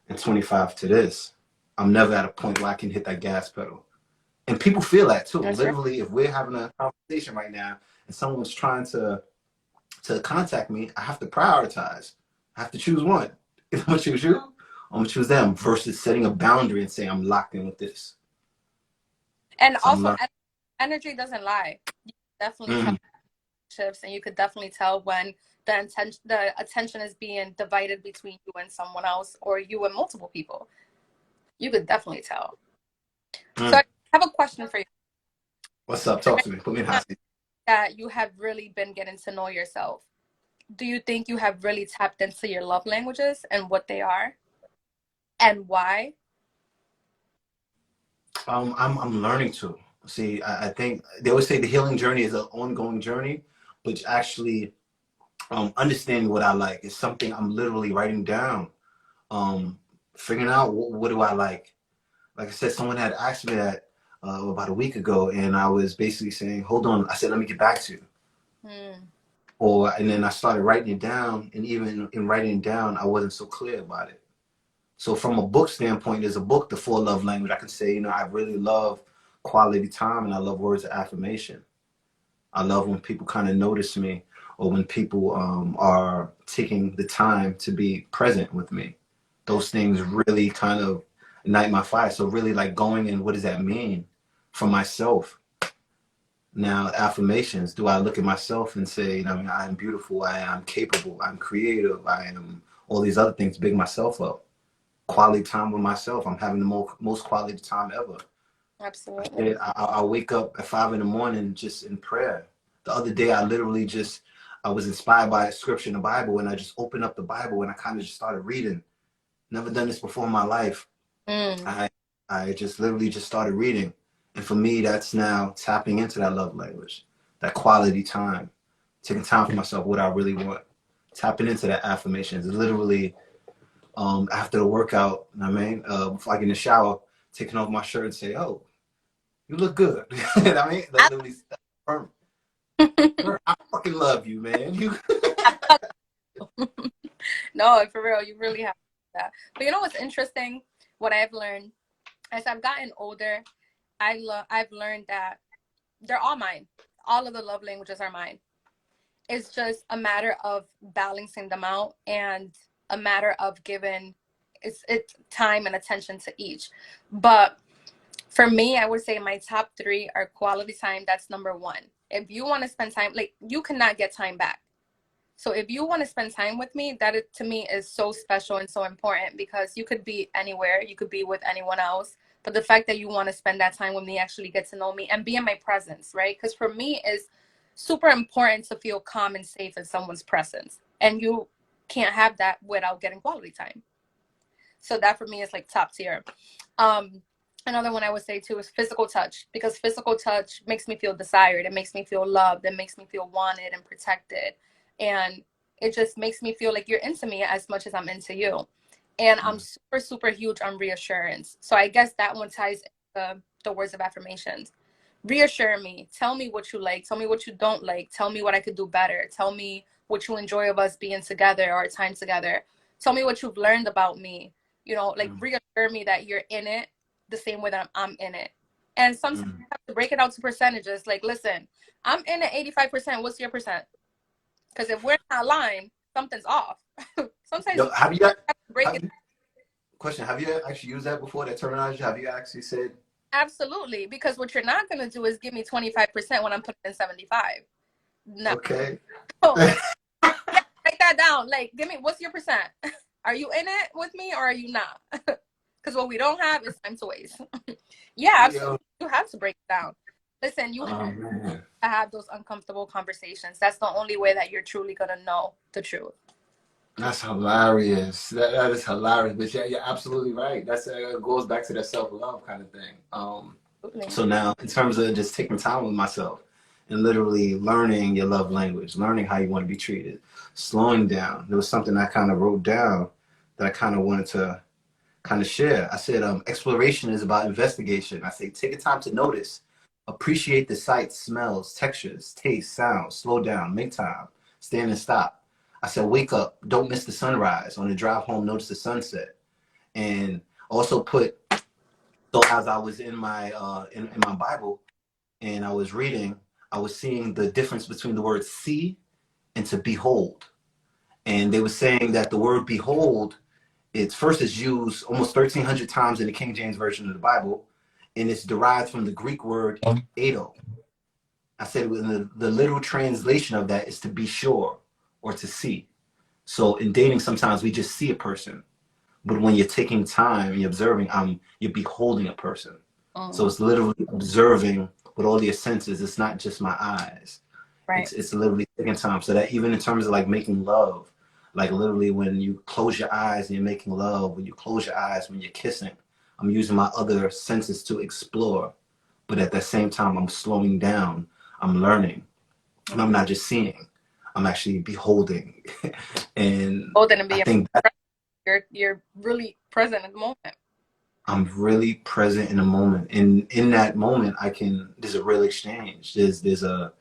and 25 to this, I'm never at a point where I can hit that gas pedal. And people feel that too. That's right. Literally, if we're having a conversation right now and someone's trying to contact me, I have to prioritize. I have to choose one. If I'm gonna choose you, I'm gonna choose them versus setting a boundary and saying I'm locked in with this. And So I'm also, learning. energy doesn't lie. You can definitely tell Mm, shifts, and you could definitely tell when the attention is being divided between you and someone else, or you and multiple people. You could definitely tell. So I mm. have a question for you. What's up? You Talk to me. Put me in hot seat. that you have really been getting to know yourself. Do you think you have really tapped into your love languages and what they are and why? I'm learning to see. I think they always say the healing journey is an ongoing journey, but actually understanding what I like is something I'm literally writing down. Um, Figuring out what do I like. Like I said, someone had asked me that about a week ago, and I was basically saying, "Hold on." I said, "Let me get back to you." Hmm. Or and then I started writing it down, and even in writing it down, I wasn't so clear about it. So from a book standpoint, there's a book, The Four Love Language. I can say, I really love quality time, and I love words of affirmation. I love when people kind of notice me, or when people are taking the time to be present with me. Those things really kind of ignite my fire. So really like going in, what does that mean for myself? Now, affirmations, do I look at myself and say, I'm beautiful, I am capable, I'm creative, I am all these other things, big myself up. Quality time with myself, I'm having the most quality time ever. Absolutely. I wake up at 5 in the morning just in prayer. The other day, I was inspired by a scripture in the Bible, and I just opened up the Bible and I kind of just started reading. Never done this before in my life. Mm. I I just literally just started reading, and for me, that's now tapping into that love language, that quality time, taking time for myself, what I really want, tapping into that affirmations. Literally, after the workout, before I get in the shower, taking off my shirt and say, "Oh, you look good." That literally confirmed. I fucking love you, man. You. No, for real, you really have that. But you know what's interesting? What I've learned as I've gotten older, I've learned that they're all mine. All of the love languages are mine. It's just a matter of balancing them out and a matter of giving it's time and attention to each. But for me, I would say my top three are quality time. That's number one. If you want to spend time, like you cannot get time back. So if you want to spend time with me, to me is so special and so important because you could be anywhere, you could be with anyone else, but the fact that you want to spend that time with me, actually get to know me and be in my presence, right? Because for me is super important to feel calm and safe in someone's presence, and you can't have that without getting quality time. So that for me is like top tier. Um, Another one I would say too is physical touch, because physical touch makes me feel desired. It makes me feel loved. It makes me feel wanted and protected. And it just makes me feel like you're into me as much as I'm into you. And I'm super huge on reassurance. So I guess that one ties into the words of affirmations. Reassure me. Tell me what you like. Tell me what you don't like. Tell me what I could do better. Tell me what you enjoy of us being together or our time together. Tell me what you've learned about me. Like reassure me that you're in it the same way that I'm in it. And sometimes Mm. you have to break it out to percentages. Like, listen, I'm in it 85%. What's your percent? Because if we're not aligned, something's off. Sometimes Yo, you have to break have it. you, question, have you actually used that before, that terminology? Have you actually said, Absolutely, because what you're not gonna do is give me 25% when I'm putting in 75. No. okay? So, yeah, write that down. Like, give me, what's your percent? Are you in it with me or are you not? Because what we don't have is time to waste. Yeah, absolutely. Yo, You have to break it down. Listen, you have oh man. to have those uncomfortable conversations. That's the only way that you're truly gonna know the truth. That's hilarious. That is hilarious. But yeah, you're absolutely right. That's goes back to that self-love kind of thing. Absolutely. So now, in terms of just taking time with myself and literally learning your love language, learning how you want to be treated, slowing down. There was something I kind of wrote down that I kind of wanted to kind of share. I said, exploration is about investigation. I say, take the time to notice, appreciate the sights, smells, textures, taste, sounds, slow down, make time, stand and stop. I said, wake up, don't miss the sunrise. On the drive home, notice the sunset. And also put, so as I was in my in my Bible and I was reading, I was seeing the difference between the word see and to behold. And they were saying that the word behold, it's first is used almost 1,300 times in the King James Version of the Bible, and it's derived from the Greek word "edo." I said the literal translation of that is to be sure or to see. So in dating, sometimes we just see a person, but when you're taking time and you're observing, you're beholding a person. So Mm, it's literally observing with all your senses. It's not just my eyes. right. It's literally taking time. So that even in terms of like making love, like literally when you close your eyes and you're making love, when you close your eyes when you're kissing, I'm using my other senses to explore. But at the same time, I'm slowing down. I'm learning. And I'm not just seeing. I'm actually beholding. And Older and I being think that you're really present in the moment. I'm really present in the moment. And in that moment, there's a real exchange. There's a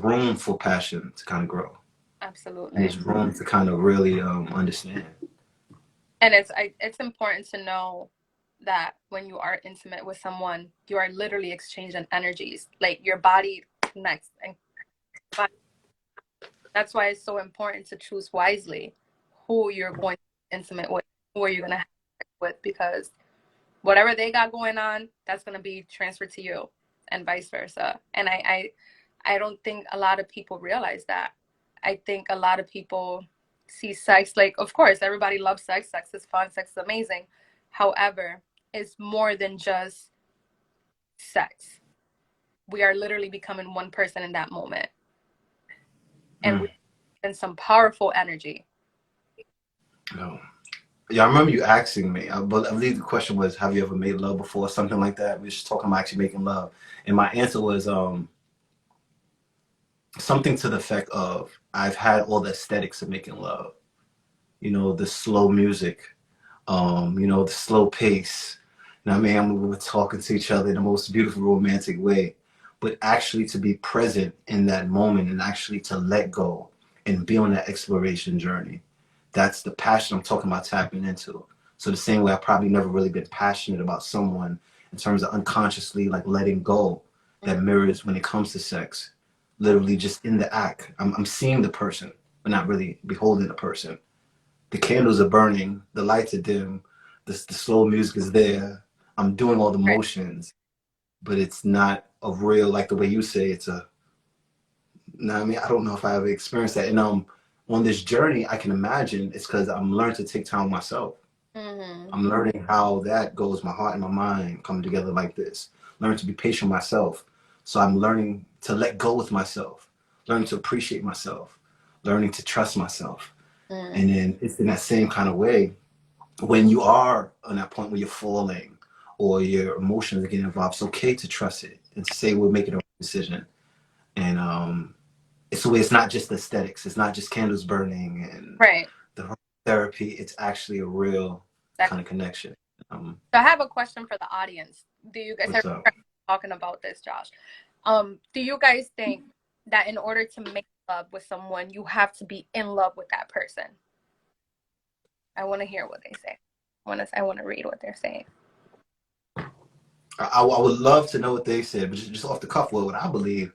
room for passion to kind of grow. And Absolutely. there's room to kind of really understand. And it's important to know that when you are intimate with someone, you are literally exchanging energies. Like your body connects, and that's why it's so important to choose wisely who you're going to be intimate with, who are you going to have sex with, because whatever they got going on, that's going to be transferred to you, and vice versa. And I don't think a lot of people realize that. I think a lot of people see sex like, of course, everybody loves sex. Sex is fun. Sex is amazing. However, it's more than just sex. We are literally becoming one person in that moment, and Mm. we in some powerful energy. No. Yeah, I remember you asking me, but I believe the question was, have you ever made love before? Something like that. We were just talking about actually making love. And my answer was something to the effect of, I've had all the aesthetics of making love. The slow music, the slow pace. Now, I mean, we're talking to each other in the most beautiful, romantic way, but actually to be present in that moment and actually to let go and be on that exploration journey. That's the passion I'm talking about tapping into. So the same way I've probably never really been passionate about someone in terms of unconsciously like letting go, that Mm, mirrors when it comes to sex. Literally just in the act. I'm seeing the person, but not really beholding the person. The candles are burning, the lights are dim, the slow music is there. I'm doing all the right. motions, but it's not a real, like the way you say, no, I mean, I don't know if I ever experienced that. And on this journey, I can imagine it's because I'm learning to take time with myself. Mm-hmm. I'm learning how that goes, my heart and my mind come together like this. Learn to be patient with myself. So I'm learning to let go with myself, learning to appreciate myself, learning to trust myself. Mm, And then it's in that same kind of way when you are on that point where you're falling or your emotions are getting involved, it's okay to trust it and to say we're making a decision. And it's the way it's not just aesthetics. It's not just candles burning and right. the therapy. It's actually a real Exactly. kind of connection. So I have a question for the audience. Do you guys What's have up? talking about this, Josh? Do you guys think that in order to make love with someone, you have to be in love with that person? I want to hear what they say. I want to read what they're saying. I would love to know what they said, but just off the cuff, what I believe.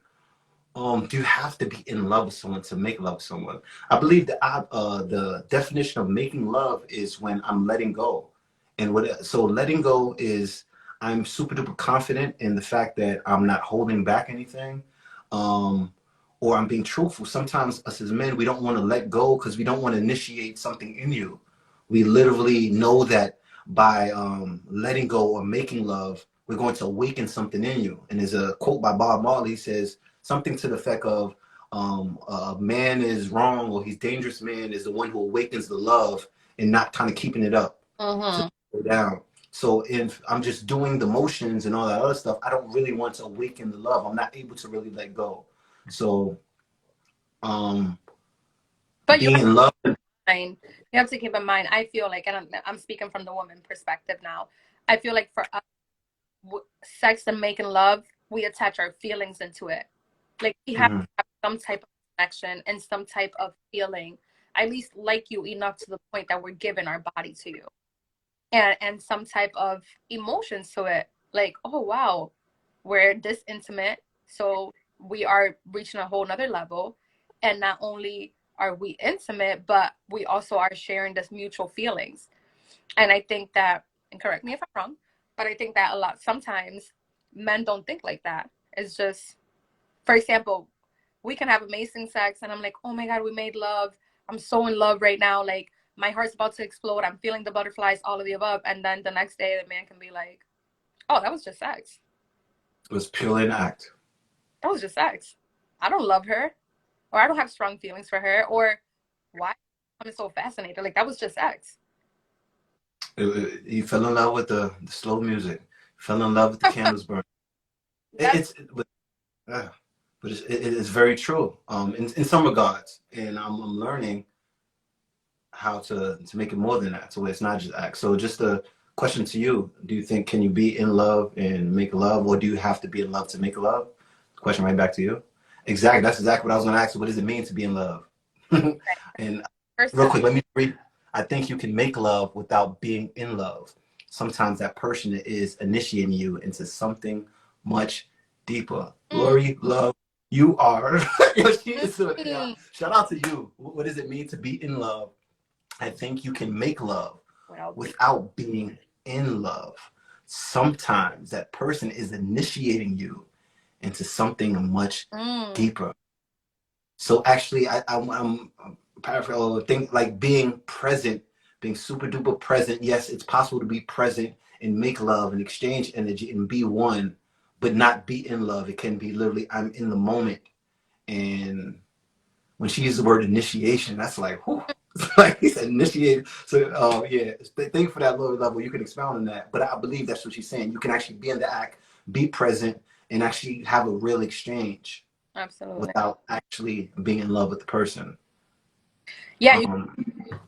do you have to be in love with someone to make love with someone? I believe that the definition of making love is when I'm letting go. And so letting go is I'm super duper confident in the fact that I'm not holding back anything. Um, or I'm being truthful. Sometimes us as men, we don't want to let go because we don't want to initiate something in you. We literally know that by letting go or making love, we're going to awaken something in you. And there's a quote by Bob Marley says something to the effect of, a man is wrong or he's dangerous man is the one who awakens the love and not kind of keeping it up to Mm-hmm. go down. So if I'm just doing the motions and all that other stuff, I don't really want to awaken the love. I'm not able to really let go. So um But you being in love. mind, you have to keep in mind, I feel like, and I'm speaking from the woman perspective now, I feel like for us, sex and making love, we attach our feelings into it. Like we have Mhm. to have some type of connection and some type of feeling, at least like you enough to the point that we're giving our body to you. And some type of emotions to it. Like, oh wow, we're this intimate, so we are reaching a whole nother level. And not only are we intimate, but we also are sharing this mutual feelings. And I think that, and correct me if I'm wrong, but I think that a lot sometimes men don't think like that. It's just, for example, we can have amazing sex and I'm like, oh my God, we made love. I'm so in love right now. Like my heart's about to explode. I'm feeling the butterflies, all of the above. And then the next day the man can be like, oh, that was just sex. It was purely an act. That was just sex. I don't love her. Or I don't have strong feelings for her. Or why I'm so fascinated? Like that was just sex. You fell in love with the slow music. Fell in love with the candles burning. It, That's it's but, uh, but it's very true. In some regards, and I'm learning how to make it more than that. So it's not just act. So just a question to you: do you think can you be in love and make love, or do you have to be in love to make love? Question right back to you. Exactly. That's exactly what I was going to ask. What does it mean to be in love? And first real time. quick, let me read. I think you can make love without being in love. Sometimes that person is initiating you into something much deeper. Mm, Lori, love, you are. Yeah. mm, Shout out to you. What does it mean to be in love? I think you can make love without being. without being in love. Sometimes that person is initiating you into something much Mm, deeper. So actually, I'm paraphrasing, think like being present, being super duper present. Yes, it's possible to be present and make love and exchange energy and be one, but not be in love. It can be literally, I'm in the moment. And when she used the word initiation, that's like, whew. Like he said, initiate. So, yeah, thank you for that lower level. You can expound on that. But I believe that's what she's saying. You can actually be in the act, be present, and actually have a real exchange absolutely. without actually being in love with the person. Yeah, you Um,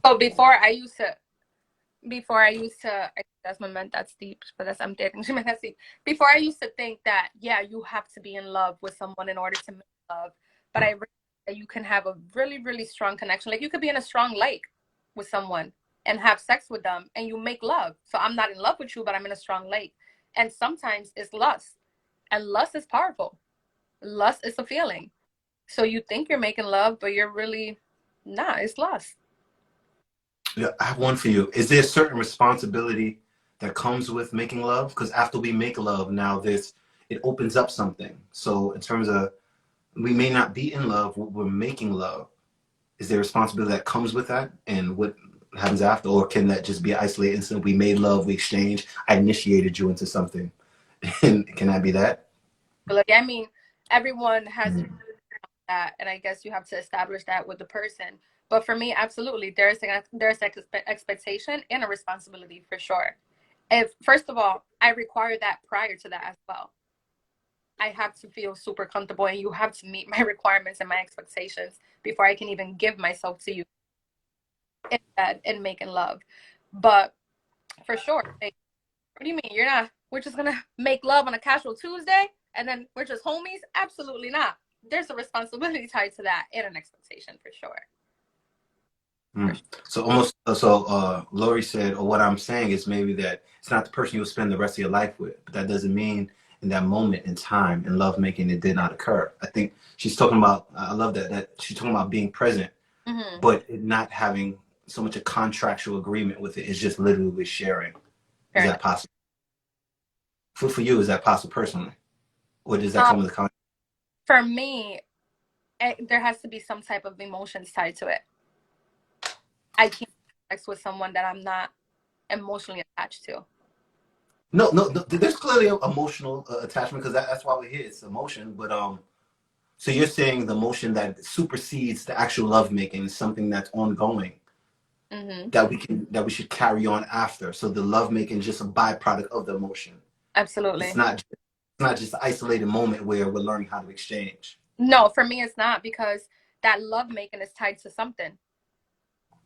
so before I used to, I, that's my meant that's deep, but that's I'm dating. That's deep. Before I used to think that yeah, you have to be in love with someone in order to make love, but I realized that you can have a really really strong connection. Like you could be in a strong lake with someone and have sex with them, and you make love. So I'm not in love with you, but I'm in a strong lake. And sometimes it's lust, and lust is powerful. Lust is a feeling. So you think you're making love, but you're really not. It's lust. yeah, I have one for you. Is there a certain responsibility that comes with making love? Because after we make love, now this it opens up something. So in terms of we may not be in love, we're making love. Is there a responsibility that comes with that, and what happens after, or can that just be an isolated incident? We made love, we exchanged, I initiated you into something, and can that be that? But like I mean, everyone has Mm. that, and I guess you have to establish that with the person. But for me, absolutely, there's expectation and a responsibility for sure. If first of all, I require that prior to that as well. I have to feel super comfortable, and you have to meet my requirements and my expectations before I can even give myself to you in bed and making love. But for sure, like, what do you mean? You're not? We're just gonna make love on a casual Tuesday, and then we're just homies? Absolutely not. There's a responsibility tied to that and an expectation for sure. For Mm. So almost so Lori said, or what I'm saying is maybe that it's not the person you'll spend the rest of your life with, but that doesn't mean in that moment in time in lovemaking, it did not occur. I think she's talking about, I love that she's talking about being present, Mm-hmm. but it not having so much a contractual agreement with it. It's just literally sharing. Fair Is enough. that possible? For you, is that possible personally? Or does that Um, come with a contract? for me, there has to be some type of emotions tied to it. I can't have sex with someone that I'm not emotionally attached to. No. There's clearly an emotional attachment because that's why we're here. It's emotion, but so you're saying the emotion that supersedes the actual lovemaking is something that's ongoing Mm-hmm. that we should carry on after. So the lovemaking is just a byproduct of the emotion. It's Absolutely. not just an isolated moment where we're learning how to exchange. No, for me, it's not because that love making is tied to something.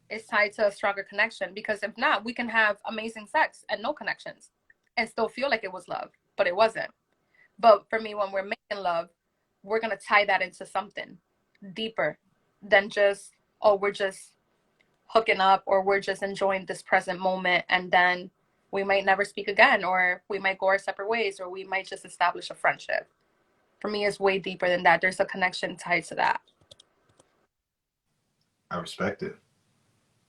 It's tied to a stronger connection. Because if not, we can have amazing sex and no connections and still feel like it was love, but it wasn't. But for me, when we're making love, we're going to tie that into something deeper than just, oh, we're just hooking up or we're just enjoying this present moment. And then we might never speak again, or we might go our separate ways, or we might just establish a friendship. For me, it's way deeper than that. There's a connection tied to that. I respect it.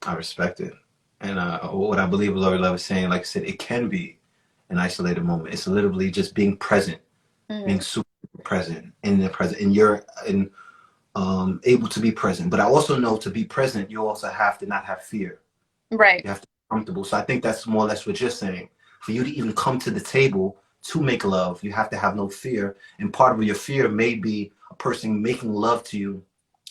I respect it. And what I believe Lori Love is saying, like I said, it can be an isolated moment. It's literally just being present, being Mm-hmm. super present in the present, and you're able to be present. But I also know to be present, you also have to not have fear. Right. You have to be comfortable. So I think that's more or less what you're saying. For you to even come to the table to make love, you have to have no fear. And part of your fear may be a person making love to you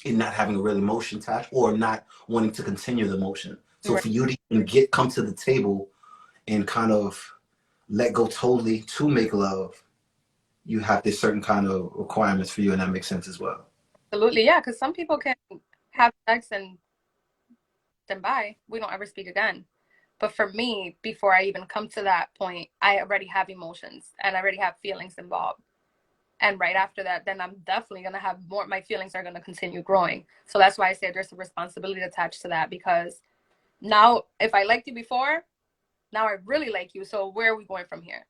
and not having a real emotion attached or not wanting to continue the emotion. So Right. for you to even come to the table and kind of let go totally to make love, you have this certain kind of requirements for you, and that makes sense as well. Absolutely. Yeah. Because some people can have sex and then bye. We don't ever speak again. But for me, before I even come to that point, I already have emotions and I already have feelings involved. And right after that, then I'm definitely going to have more, my feelings are going to continue growing. So that's why I say there's a responsibility attached to that, because now if I liked you before, now I really like you. So where are we going from here?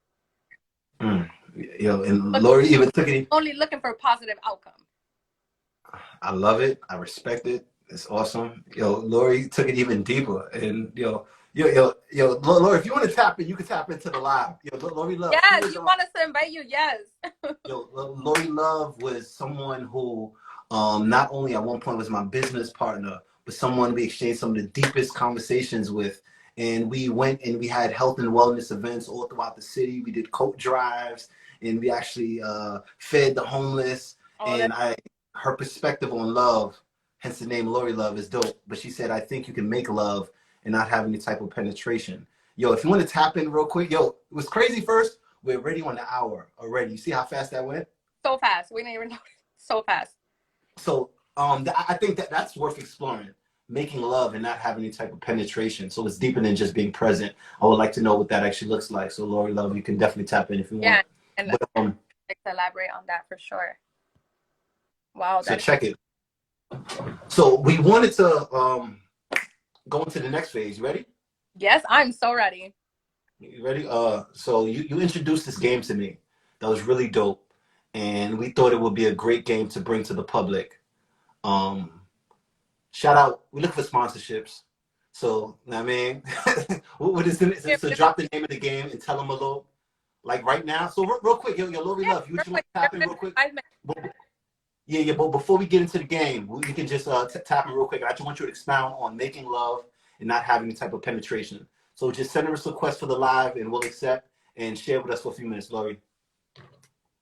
Mm. And Look, Lori even took it. only looking for a positive outcome. I love it. I respect it. It's awesome. Lori took it even deeper. And Lori, if you want to tap in, you can tap into the live. Lori Love, she Yes, was you want us to invite you? Yes. Lori Love was someone who not only at one point was my business partner, but someone we exchanged some of the deepest conversations with. And we went and we had health and wellness events all throughout the city. We did coat drives and we actually fed the homeless. Oh, And her perspective on love, hence the name Lori Love, is dope. But she said, I think you can make love and not have any type of penetration. If you want to tap in real quick, it was crazy first. We're already on the hour already. You see how fast that went? so fast. We didn't even know. So fast. So I think that's worth exploring. Making love and not having any type of penetration. So it's deeper than just being present. I would like to know what that actually looks like. So Lori Love, you can definitely tap in if you Yeah. want. And But I'd like to elaborate on that for sure. Wow. so check it. So we wanted to go into the next phase. You ready? Yes, I'm so ready. You ready? So you introduced this game to me. That was really dope. And we thought it would be a great game to bring to the public. Um, Shout out. We look for sponsorships. So, I mean, what is it? So, drop the name of the game and tell them a little, like right now. So, real quick, Lori Yeah, Love, you real just want quick. to tap in real quick? 5 minutes. Yeah. But before we get into the game, we can just tap in real quick. I just want you to expound on making love and not having any type of penetration. So, just send us a request for the live and we'll accept and share with us for a few minutes, Lori.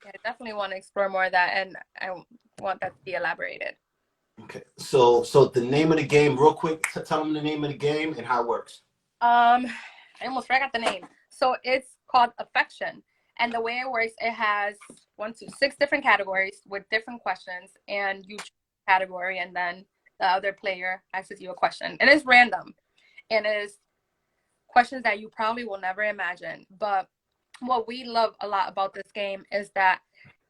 Yeah, I definitely want to explore more of that, and I want that to be elaborated. Okay. So the name of the game, real quick, tell them the name of the game and how it works. I almost forgot the name. So it's called Affection. And the way it works, it has 6 different categories with different questions, and you choose a category, and then the other player asks you a question. And it's random, and it is questions that you probably will never imagine. But what we love a lot about this game is that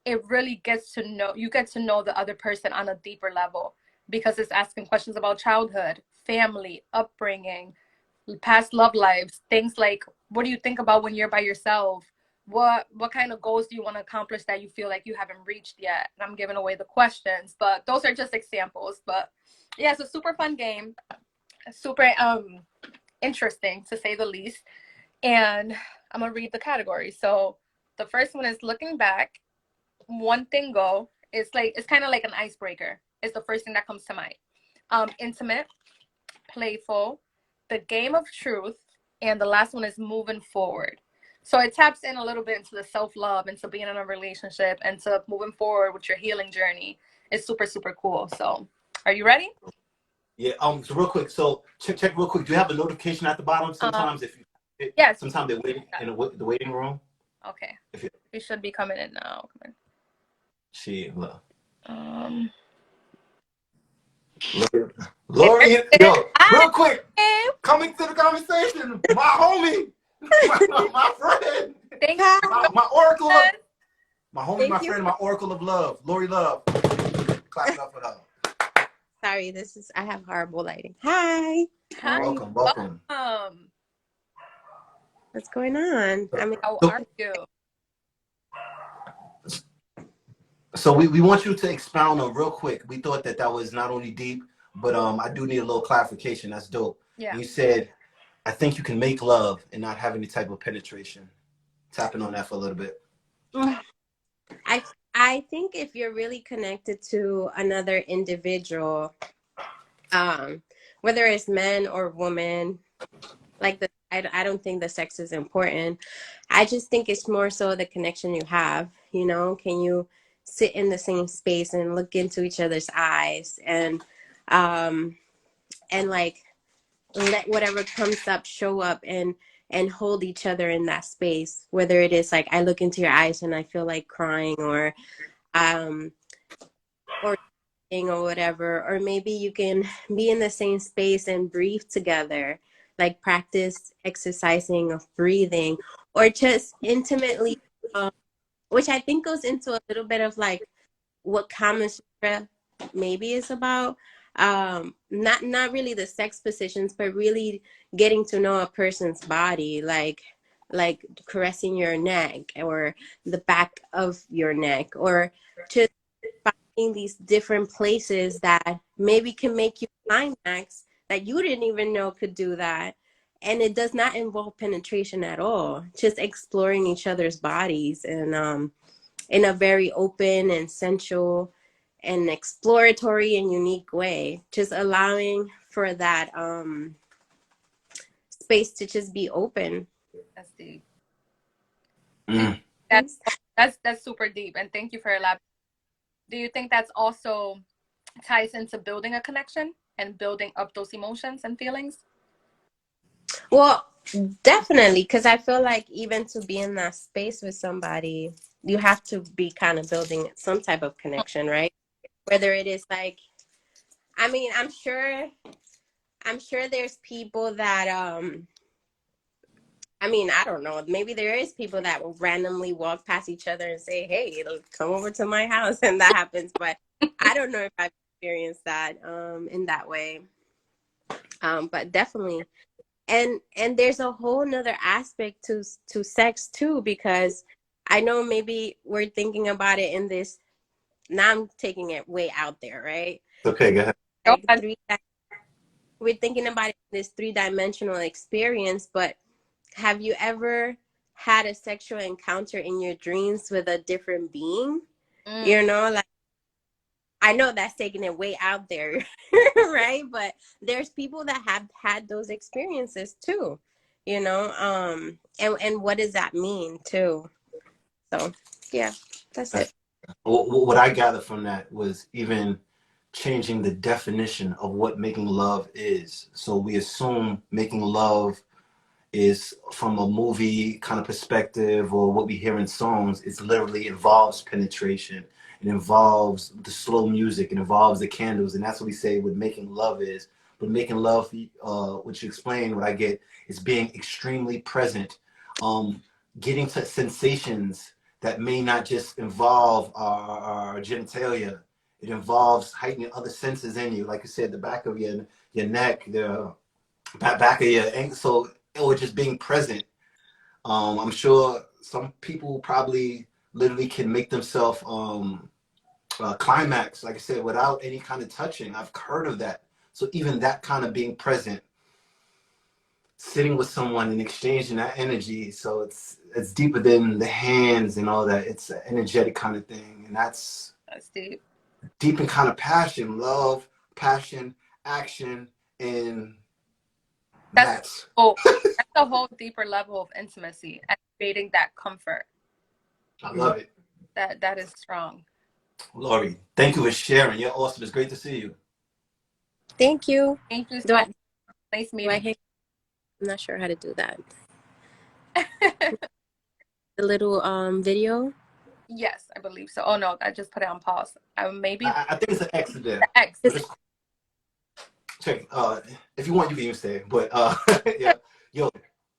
it really gets to know you get to know the other person on a deeper level, because it's asking questions about childhood, family, upbringing, past love lives, things like, what do you think about when you're by yourself? what kind of goals do you want to accomplish that you feel like you haven't reached yet? And I'm giving away the questions, but those are just examples. But yeah, it's a super fun game, super interesting to say the least. And I'm gonna read the categories. So the first one is looking back. One thing go. It's kind of like an icebreaker. It's the first thing that comes to mind. Intimate, playful, the game of truth, and the last one is moving forward. So it taps in a little bit into the self-love, into being in a relationship, and to moving forward with your healing journey. It's super, super cool. So are you ready? Yeah. So real quick. So check real quick. Do you have a notification at the bottom? Sometimes Yes. sometimes they're waiting in the waiting room. Okay. You should be coming in now. Come She look. in. Lori, yo, real quick, coming to the conversation, my homie, my friend, Thank you. my oracle of, my homie, Thank my you. friend, my oracle of love, Lori Love. Clap it up for her. Sorry, I have horrible lighting. Hi. Hi. Welcome. What's going on? How are you? So we want you to expound on real quick. We thought that was not only deep, but I do need a little clarification. That's dope. Yeah. You said, I think you can make love and not have any type of penetration. Tapping on that for a little bit. I think if you're really connected to another individual, whether it's men or women, I don't think the sex is important. I just think it's more so the connection you have. You know, can you sit in the same space and look into each other's eyes and like let whatever comes up show up and hold each other in that space, whether it is like I look into your eyes and I feel like crying or or whatever, or maybe you can be in the same space and breathe together, like practice exercising of breathing, or just intimately, which I think goes into a little bit of like what Kama Sutra maybe is about. Not really the sex positions, but really getting to know a person's body, like caressing your neck or the back of your neck, or just finding these different places that maybe can make you climax that you didn't even know could do that. And it does not involve penetration at all, just exploring each other's bodies and in a very open and sensual and exploratory and unique way, just allowing for that space to just be open. That's deep. Mm. That's super deep, and thank you for elaborating. Do you think that's also ties into building a connection and building up those emotions and feelings? Well, definitely, because I feel like even to be in that space with somebody, you have to be kind of building some type of connection, right? Whether it is like, I mean, I'm sure there's people that I mean, I don't know. Maybe there is people that will randomly walk past each other and say, "Hey, come over to my house," and that happens. But I don't know if I've experienced that in that way. But definitely, and there's a whole nother aspect to sex too, because I know maybe we're thinking about it in this. Now I'm taking it way out there, right? Okay, go ahead. Like we're thinking about it in this 3-dimensional experience, but have you ever had a sexual encounter in your dreams with a different being? You know, like, I know that's taking it way out there, right? But there's people that have had those experiences too, you know? And what does that mean too? So, yeah, that's it. What I gathered from that was even changing the definition of what making love is. So we assume making love is from a movie kind of perspective or what we hear in songs. It literally involves penetration. It involves the slow music. It involves the candles. And that's what we say what making love is. But making love, which you explain, what I get, is being extremely present, getting to sensations that may not just involve our genitalia. It involves heightening other senses in you, like you said, the back of your neck, the back of your ankle, or just being present. I'm sure some people probably literally can make themselves climax, like I said, without any kind of touching. I've heard of that. So even that kind of being present, sitting with someone and exchanging that energy. So it's deeper than the hands and all that. It's an energetic kind of thing, and that's deep. deep in kind of passion, love, passion, action, and That's that's a whole deeper level of intimacy and creating that comfort. I love it. That is strong. Lori, thank you for sharing. You're awesome. It's great to see you. Thank you. Thank you Do so I, much. Nice do I meeting hit? I'm not sure how to do that. you. The little video. Yes, I believe so. Oh no, I just put it on pause. Maybe I think it's an accident. the X. It's Check. If you want, you can even stay. But yeah, yo.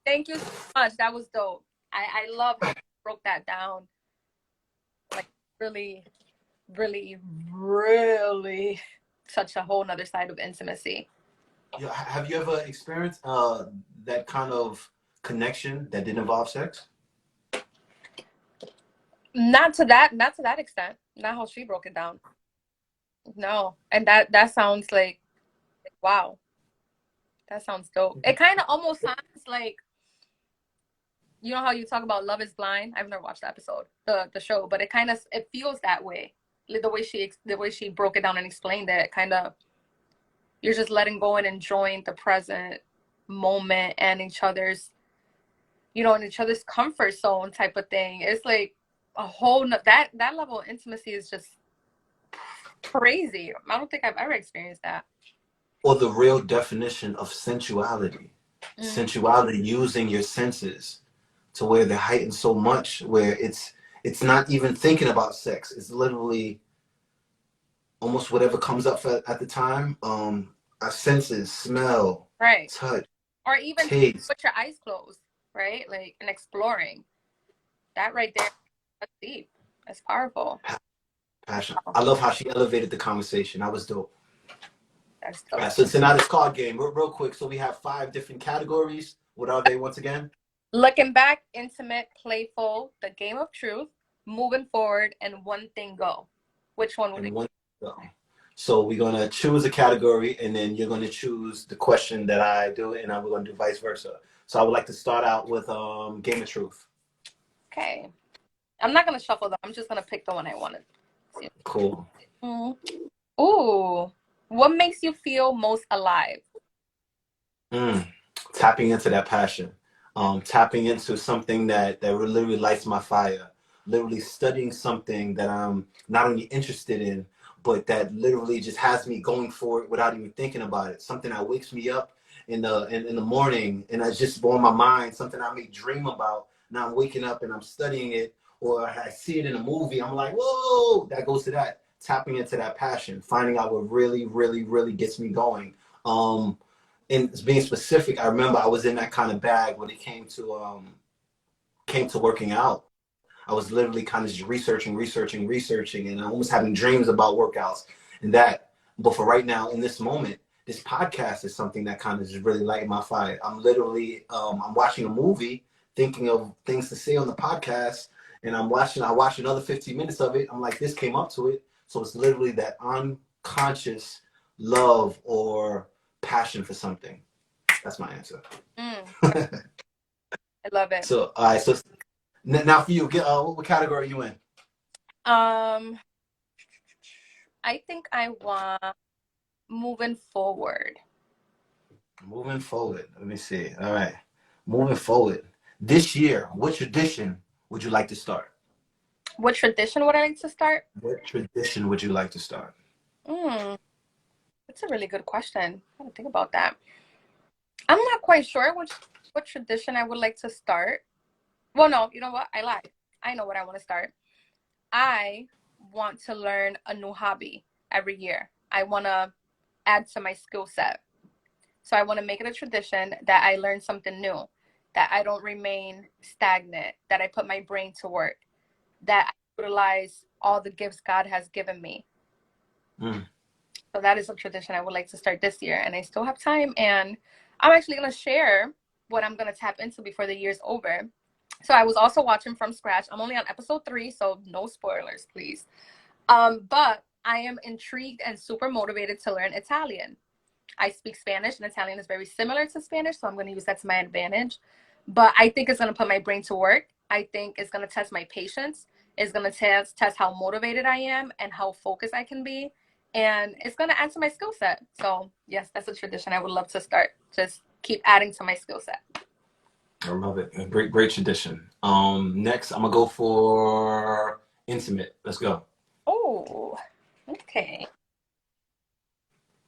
Thank you so much. That was dope. I love how you broke that down. Like really, really, really touch a whole nother side of intimacy. Yeah, have you ever experienced that kind of connection that didn't involve sex? Not to that extent. Not how she broke it down. No. And that sounds like wow. That sounds dope. It kind of almost sounds like, you know how you talk about Love is Blind? I've never watched the episode, the show, but it feels that way. The way she broke it down and explained it, kind of you're just letting go and enjoying the present moment and each other's, in each other's comfort zone type of thing. It's like a whole that level of intimacy is just crazy. I don't think I've ever experienced that. Or the real definition of sensuality. Sensuality, using your senses to where they're heightened so much where it's not even thinking about sex. It's literally almost whatever comes up at the time. Our senses, smell, Right. touch, Or even taste. with your eyes closed, right? Like, and exploring. That right there, that's deep. That's powerful. Passion. I love how she elevated the conversation. That was dope. That's dope. All right, so now this card game, real quick. So we have 5 different categories. What are they once again? Looking back, intimate, playful, the game of truth, moving forward, and one thing go. Which one would it be? So we're going to choose a category, and then you're going to choose the question that I do, and we're going to do vice versa. So I would like to start out with Game of Truth. Okay. I'm not going to shuffle them. I'm just going to pick the one I wanted. Cool. Ooh. What makes you feel most alive? Tapping into that passion. Tapping into something that literally lights my fire. Literally studying something that I'm not only interested in, but that literally just has me going for it without even thinking about it. Something that wakes me up in the morning, and I just on my mind. Something I may dream about. Now I'm waking up and I'm studying it, or I see it in a movie. I'm like, whoa! That goes to that. Tapping into that passion, finding out what really, really, really gets me going. And being specific, I remember I was in that kind of bag when it came to working out. I was literally kind of just researching, and almost having dreams about workouts and that. But for right now, in this moment, this podcast is something that kind of just really lighted my fire. I'm literally, I'm watching a movie, thinking of things to say on the podcast, and I watch another 15 minutes of it. I'm like, this came up to it. So it's literally that unconscious love or passion for something. That's my answer. I love it. So, all right. So now for you, what category are you in? I think I want moving forward. Moving forward. Let me see. All right. Moving forward. This year, what tradition would you like to start? What tradition would I like to start? What tradition would you like to start? That's a really good question. I gotta think about that. I'm not quite sure what tradition I would like to start. Well, no, you know what? I lied. I know what I want to start. I want to learn a new hobby every year. I want to add to my skill set. So I want to make it a tradition that I learn something new, that I don't remain stagnant, that I put my brain to work, that I utilize all the gifts God has given me. So that is a tradition I would like to start this year, and I still have time. And I'm actually going to share what I'm going to tap into before the year's over. So I was also watching from scratch. I'm only on episode 3, so no spoilers, please. But I am intrigued and super motivated to learn Italian. I speak Spanish, and Italian is very similar to Spanish, so I'm going to use that to my advantage. But I think it's going to put my brain to work. I think it's going to test my patience. It's going to test how motivated I am and how focused I can be. And it's going to add to my skill set. So, yes, that's a tradition I would love to start. Just keep adding to my skill set. I love it. A great tradition. Next, I'm going to go for intimate. Let's go. Oh, okay.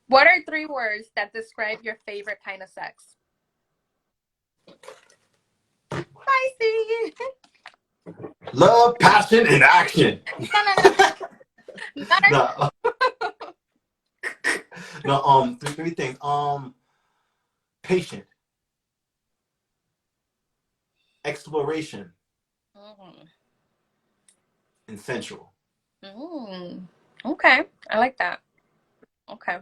What are 3 words that describe your favorite kind of sex? Spicy. Love, passion, and action. No. No, three things. Patient, exploration, and sensual. Okay, I like that. Okay.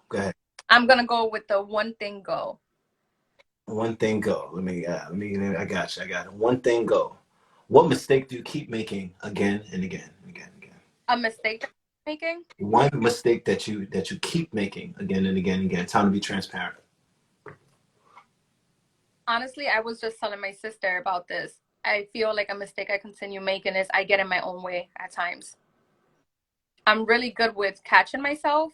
Go ahead. I'm gonna go with the one thing go. One thing go. I got you. I got it. One thing go. What mistake do you keep making again and again and again and again? A mistake that I'm making? One mistake that you keep making again and again and again. Time to be transparent. Honestly, I was just telling my sister about this. I feel like a mistake I continue making is I get in my own way at times. I'm really good with catching myself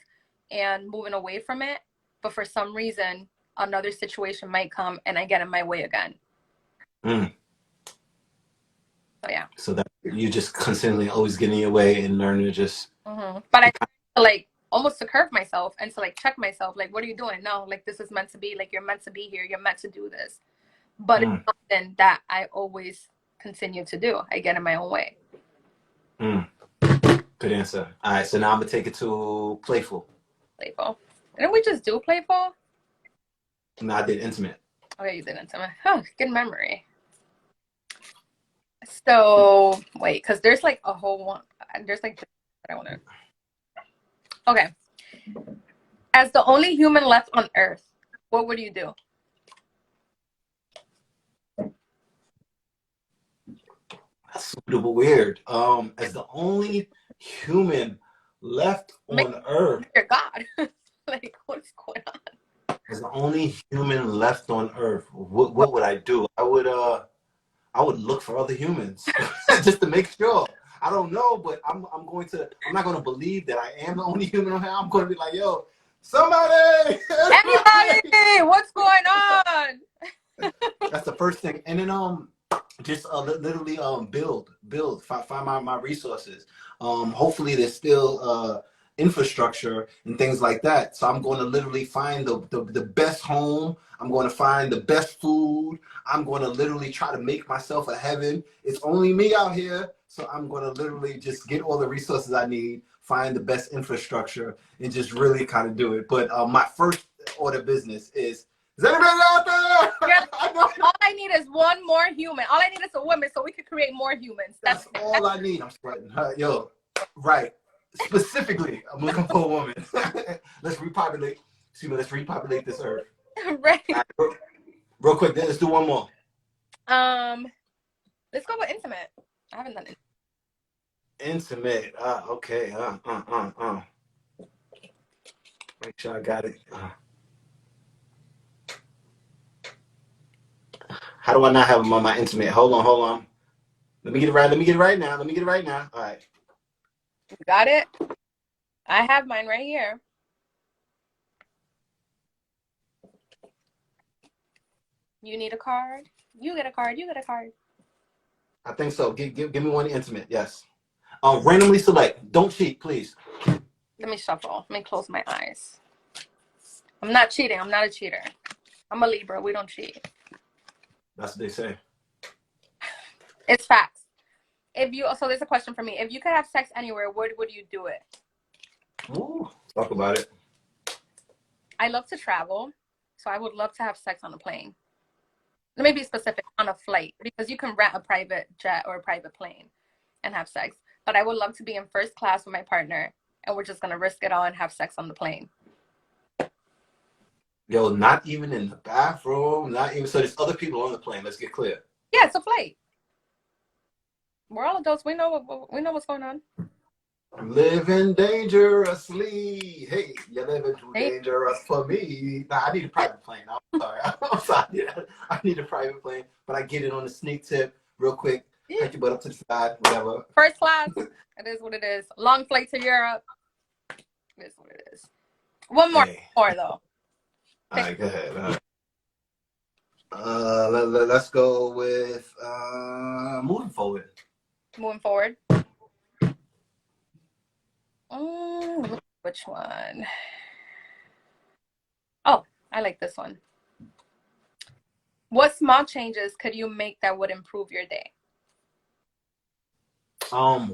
and moving away from it, but for some reason, another situation might come and I get in my way again. So yeah. So that you just constantly always get in your way and learn to just. But I like almost to curve myself and to like check myself, like, what are you doing? No, like this is meant to be, like you're meant to be here, you're meant to do this. But it's something that I always continue to do. I get in my own way. Good answer. All right, so now I'm gonna take it to playful. Playful. Didn't we just do playful? No, I did intimate. Okay, you did intimate. Oh, good memory. So wait, because there's like a whole one. There's like I want to. Okay. As the only human left on Earth, what would you do? That's super weird. As the only human left on Earth. You're God. Like, what's going on? As the only human left on Earth, what would I do? I would look for other humans just to make sure. I don't know, but I'm not gonna believe that I am the only human on here. I'm gonna be like, yo, somebody, anybody, what's going on? That's the first thing, and then just literally find my resources. Hopefully there's still infrastructure and things like that. So I'm going to literally find the best home. I'm going to find the best food. I'm going to literally try to make myself a heaven. It's only me out here. So I'm going to literally just get all the resources I need, find the best infrastructure, and just really kind of do it. But my first order of business is anybody out there? Yeah, all I need is one more human. All I need is a woman so we can create more humans. That's all I need. I'm sweating. Yo, right. Specifically, I'm looking for a woman. Let's repopulate this earth. Right. Real quick, then let's do one more. Let's go with intimate. I haven't done it. Intimate. Okay. Make sure I got it. How do I not have them on my intimate? Hold on. Let me get it right now. All right. Got it? I have mine right here. You need a card? You get a card. I think so. Give me one intimate. Yes. Randomly select. Don't cheat, please. Let me shuffle. Let me close my eyes. I'm not cheating. I'm not a cheater. I'm a Libra. We don't cheat. That's what they say. It's facts. So there's a question for me. If you could have sex anywhere, where would you do it? Ooh, talk about it. I love to travel, so I would love to have sex on a plane. Let me be specific, on a flight, because you can rent a private jet or a private plane and have sex. But I would love to be in first class with my partner, and we're just going to risk it all and have sex on the plane. Yo, not even in the bathroom, not even. So there's other people on the plane. Let's get clear. Yeah, it's a flight. We're all adults. We know what's going on. Living dangerously. Hey, you're living too Hey, dangerous for me. Nah, I need a private plane. I'm sorry. I'm sorry. I need a private plane, but I get it on the sneak tip real quick. yeah. Hike your butt up to the side, whatever. First class. It is what it is. Long flight to Europe. It is what it is. One Hey, more though. all right, go ahead. Let's go with moving forward. Moving forward. Which one? Oh, I like this one. What small changes could you make that would improve your day?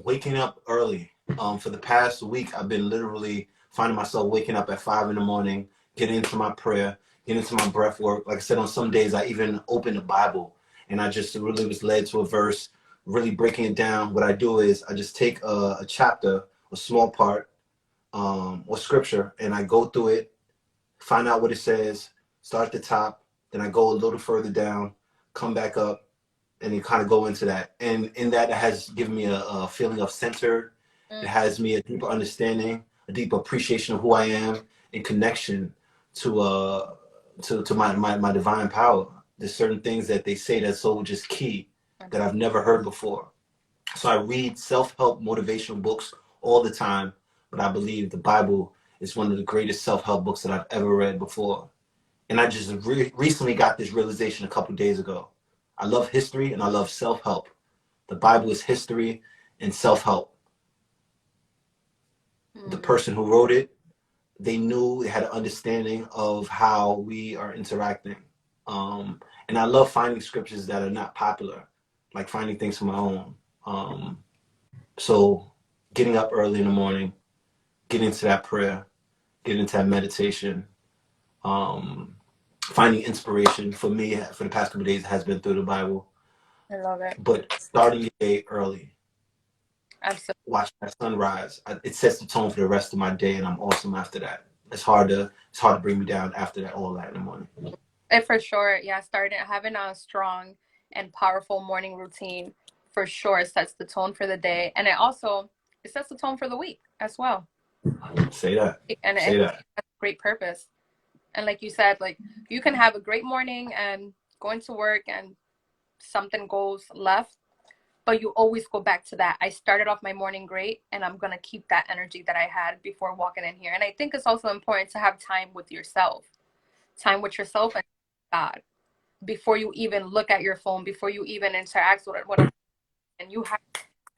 Waking up early. For the past week, I've been literally finding myself waking up at 5 in the morning, getting into my prayer, getting into my breath work. Like I said, on some days, I even open the Bible and I just really was led to a verse, really breaking it down. What I do is I just take a chapter, a small part, or scripture, and I go through it, find out what it says, start at the top, then I go a little further down, come back up, and you kind of go into that. And in that, it has given me a feeling of centered. It has me a deeper understanding, a deeper appreciation of who I am, and connection to my divine power. There's certain things that they say that's so just key that I've never heard before. So I read self-help motivational books all the time, but I believe the Bible is one of the greatest self-help books that I've ever read before. And I just recently got this realization a couple days ago. I love history and I love self-help. The Bible is history and self-help. The person who wrote it, they knew, they had an understanding of how we are interacting. And I love finding scriptures that are not popular, like finding things for my own. So getting up early in the morning, getting into that prayer, getting into that meditation, finding inspiration for me for the past couple of days has been through the Bible. I love it. But starting your day early, Absolutely. watch that sunrise. It sets the tone for the rest of my day, and I'm awesome after that. It's hard to bring me down after that, all that in the morning. For sure. Yeah, starting having a strong and powerful morning routine for sure sets the tone for the day, and it sets the tone for the week as well. Say that. And Say it that. has great purpose. And like you said, like you can have a great morning and going to work and something goes left, but you always go back to that. I started off my morning great, and I'm gonna keep that energy that I had before walking in here. And I think it's also important to have time with yourself and God before you even look at your phone, before you even interact with it, and you have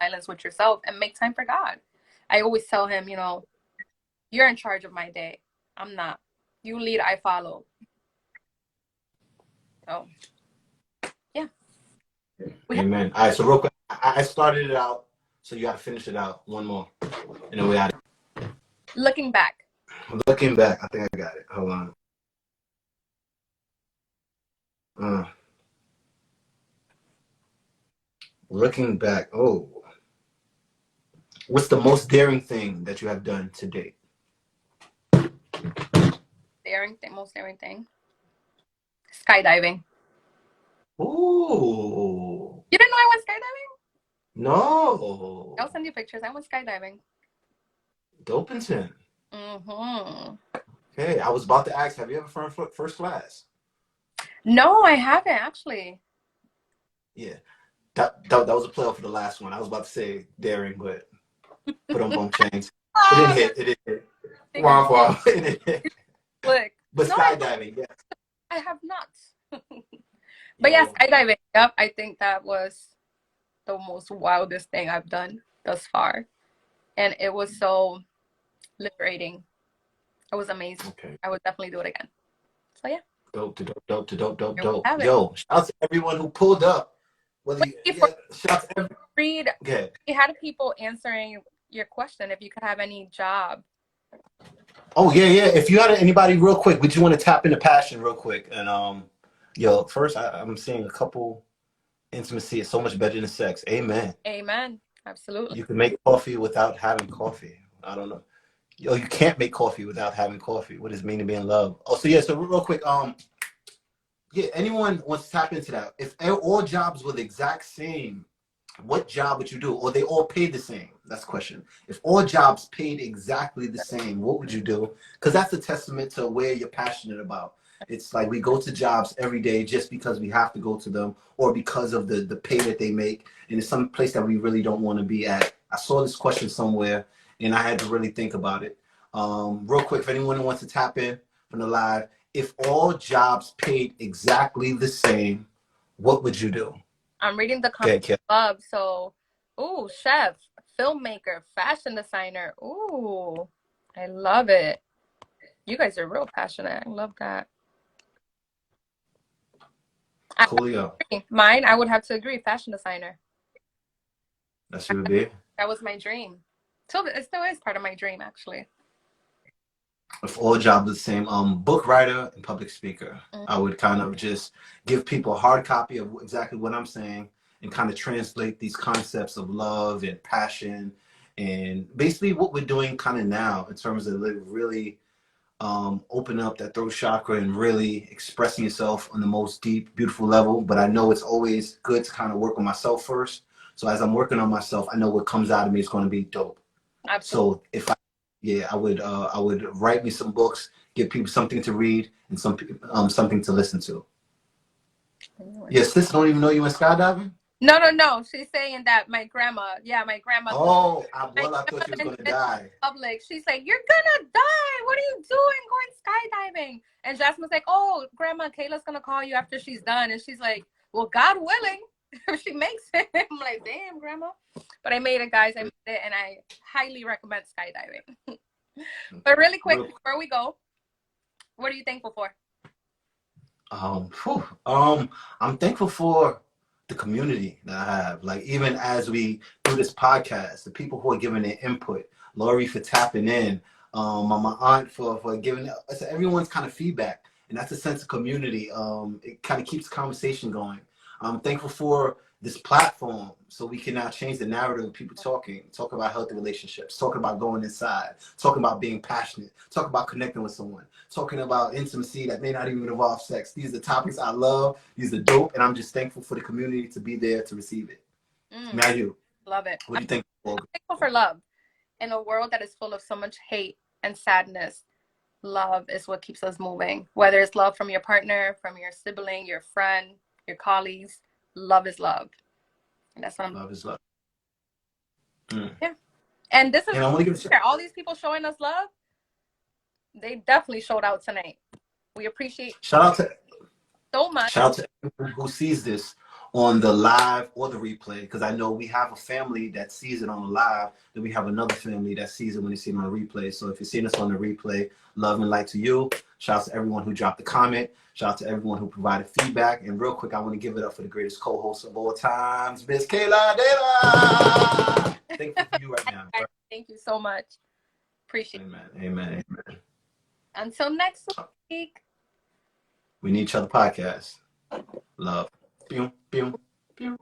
silence with yourself and make time for God. I always tell him, you're in charge of my day. I'm not. You lead, I follow. So, yeah. Amen. All right, so real quick, I started it out, so you got to finish it out. One more, and then we got it. Looking back. Looking back, I think I got it. Hold on. Looking back, what's the most daring thing that you have done to date? Most daring thing. Skydiving. Ooh. You didn't know I went skydiving? No. I'll send you pictures. I went skydiving. Dopington. Mm-hmm. Okay, I was about to ask, have you ever flown first class? No, I haven't actually. Yeah, that was a playoff for the last one. I was about to say daring, but put on bump chains. It didn't hit. It didn't hit. Wow, wow. It didn't hit. Look. But skydiving, yes. I have not. But yes, skydiving. Yep, I think that was the most wildest thing I've done thus far, and it was so liberating. It was amazing. Okay. I would definitely do it again. So yeah. Dope. Yo, shout out to everyone who pulled up. Shout out to Read. Okay. We had people answering your question if you could have any job. Oh yeah. If you had anybody real quick, we just want to tap into passion real quick. And first I'm seeing a couple. Intimacy is so much better than sex. Amen. Amen. Absolutely. You can make coffee without having coffee. I don't know. You can't make coffee without having coffee. What does it mean to be in love? Oh, so yeah. So real quick, Yeah, anyone wants to tap into that. If all jobs were the exact same, what job would you do? Or they all paid the same? That's the question. If all jobs paid exactly the same, what would you do? Because that's a testament to where you're passionate about. It's like we go to jobs every day just because we have to go to them or because of the pay that they make. And it's some place that we really don't want to be at. I saw this question somewhere and I had to really think about it. Real quick, if anyone wants to tap in from the live, if all jobs paid exactly the same, what would you do? I'm reading the Okay, comments above. So, ooh, chef, filmmaker, fashion designer. Ooh, I love it. You guys are real passionate. I love that. Coolio. Mine, I would have to agree, fashion designer. That's your big. That was my dream. So it still is part of my dream, actually. If all jobs are the same, book writer and public speaker. Mm-hmm. I would kind of just give people a hard copy of exactly what I'm saying and kind of translate these concepts of love and passion and basically what we're doing kind of now in terms of really open up that throat chakra and really expressing yourself on the most deep, beautiful level. But I know it's always good to kind of work on myself first. So as I'm working on myself, I know what comes out of me is going to be dope. Absolutely. So if I would write me some books, give people something to read and something to listen to. Yes, sis, don't even know you went skydiving? No. She's saying that my grandma, my grandma. Oh, I thought she was going to die. Public. She's like, you're gonna die. What are you doing going skydiving? And Jasmine's like, oh, Grandma, Kayla's gonna call you after she's done. And she's like, well, God willing, if she makes it. I'm like, damn, Grandma. But I made it, guys. I made it, and I highly recommend skydiving. But really quick, before we go, what are you thankful for? I'm thankful for the community that I have. Like even as we do this podcast, the people who are giving their input, Lori for tapping in, my aunt for giving everyone's kind of feedback, and that's a sense of community. It kind of keeps the conversation going. I'm thankful for this platform so we can now change the narrative of people talk about healthy relationships, talking about going inside, talking about being passionate, talking about connecting with someone, talking about intimacy that may not even involve sex. These are topics I love. These are dope. And I'm just thankful for the community to be there to receive it. Now you. Love it. What do you think? I'm thankful for love. In a world that is full of so much hate and sadness, love is what keeps us moving. Whether it's love from your partner, from your sibling, your friend, your colleagues, love is love. And that's what I'm. Love is love. Yeah. And this is all these people showing us love. They definitely showed out tonight. We appreciate. Shout out to so much. Shout out to everyone who sees this on the live or the replay, because I know we have a family that sees it on the live, then we have another family that sees it when they see it on the replay. So if you're seeing us on the replay, love and light to you. Shout out to everyone who dropped a comment. Shout out to everyone who provided feedback. And real quick, I want to give it up for the greatest co-host of all times, Miss Kayla Dela. Thank you for you right now. Thank you so much. Appreciate it. Amen. Until next week. We Need Each Other podcast. Love. Pew, pew, pew.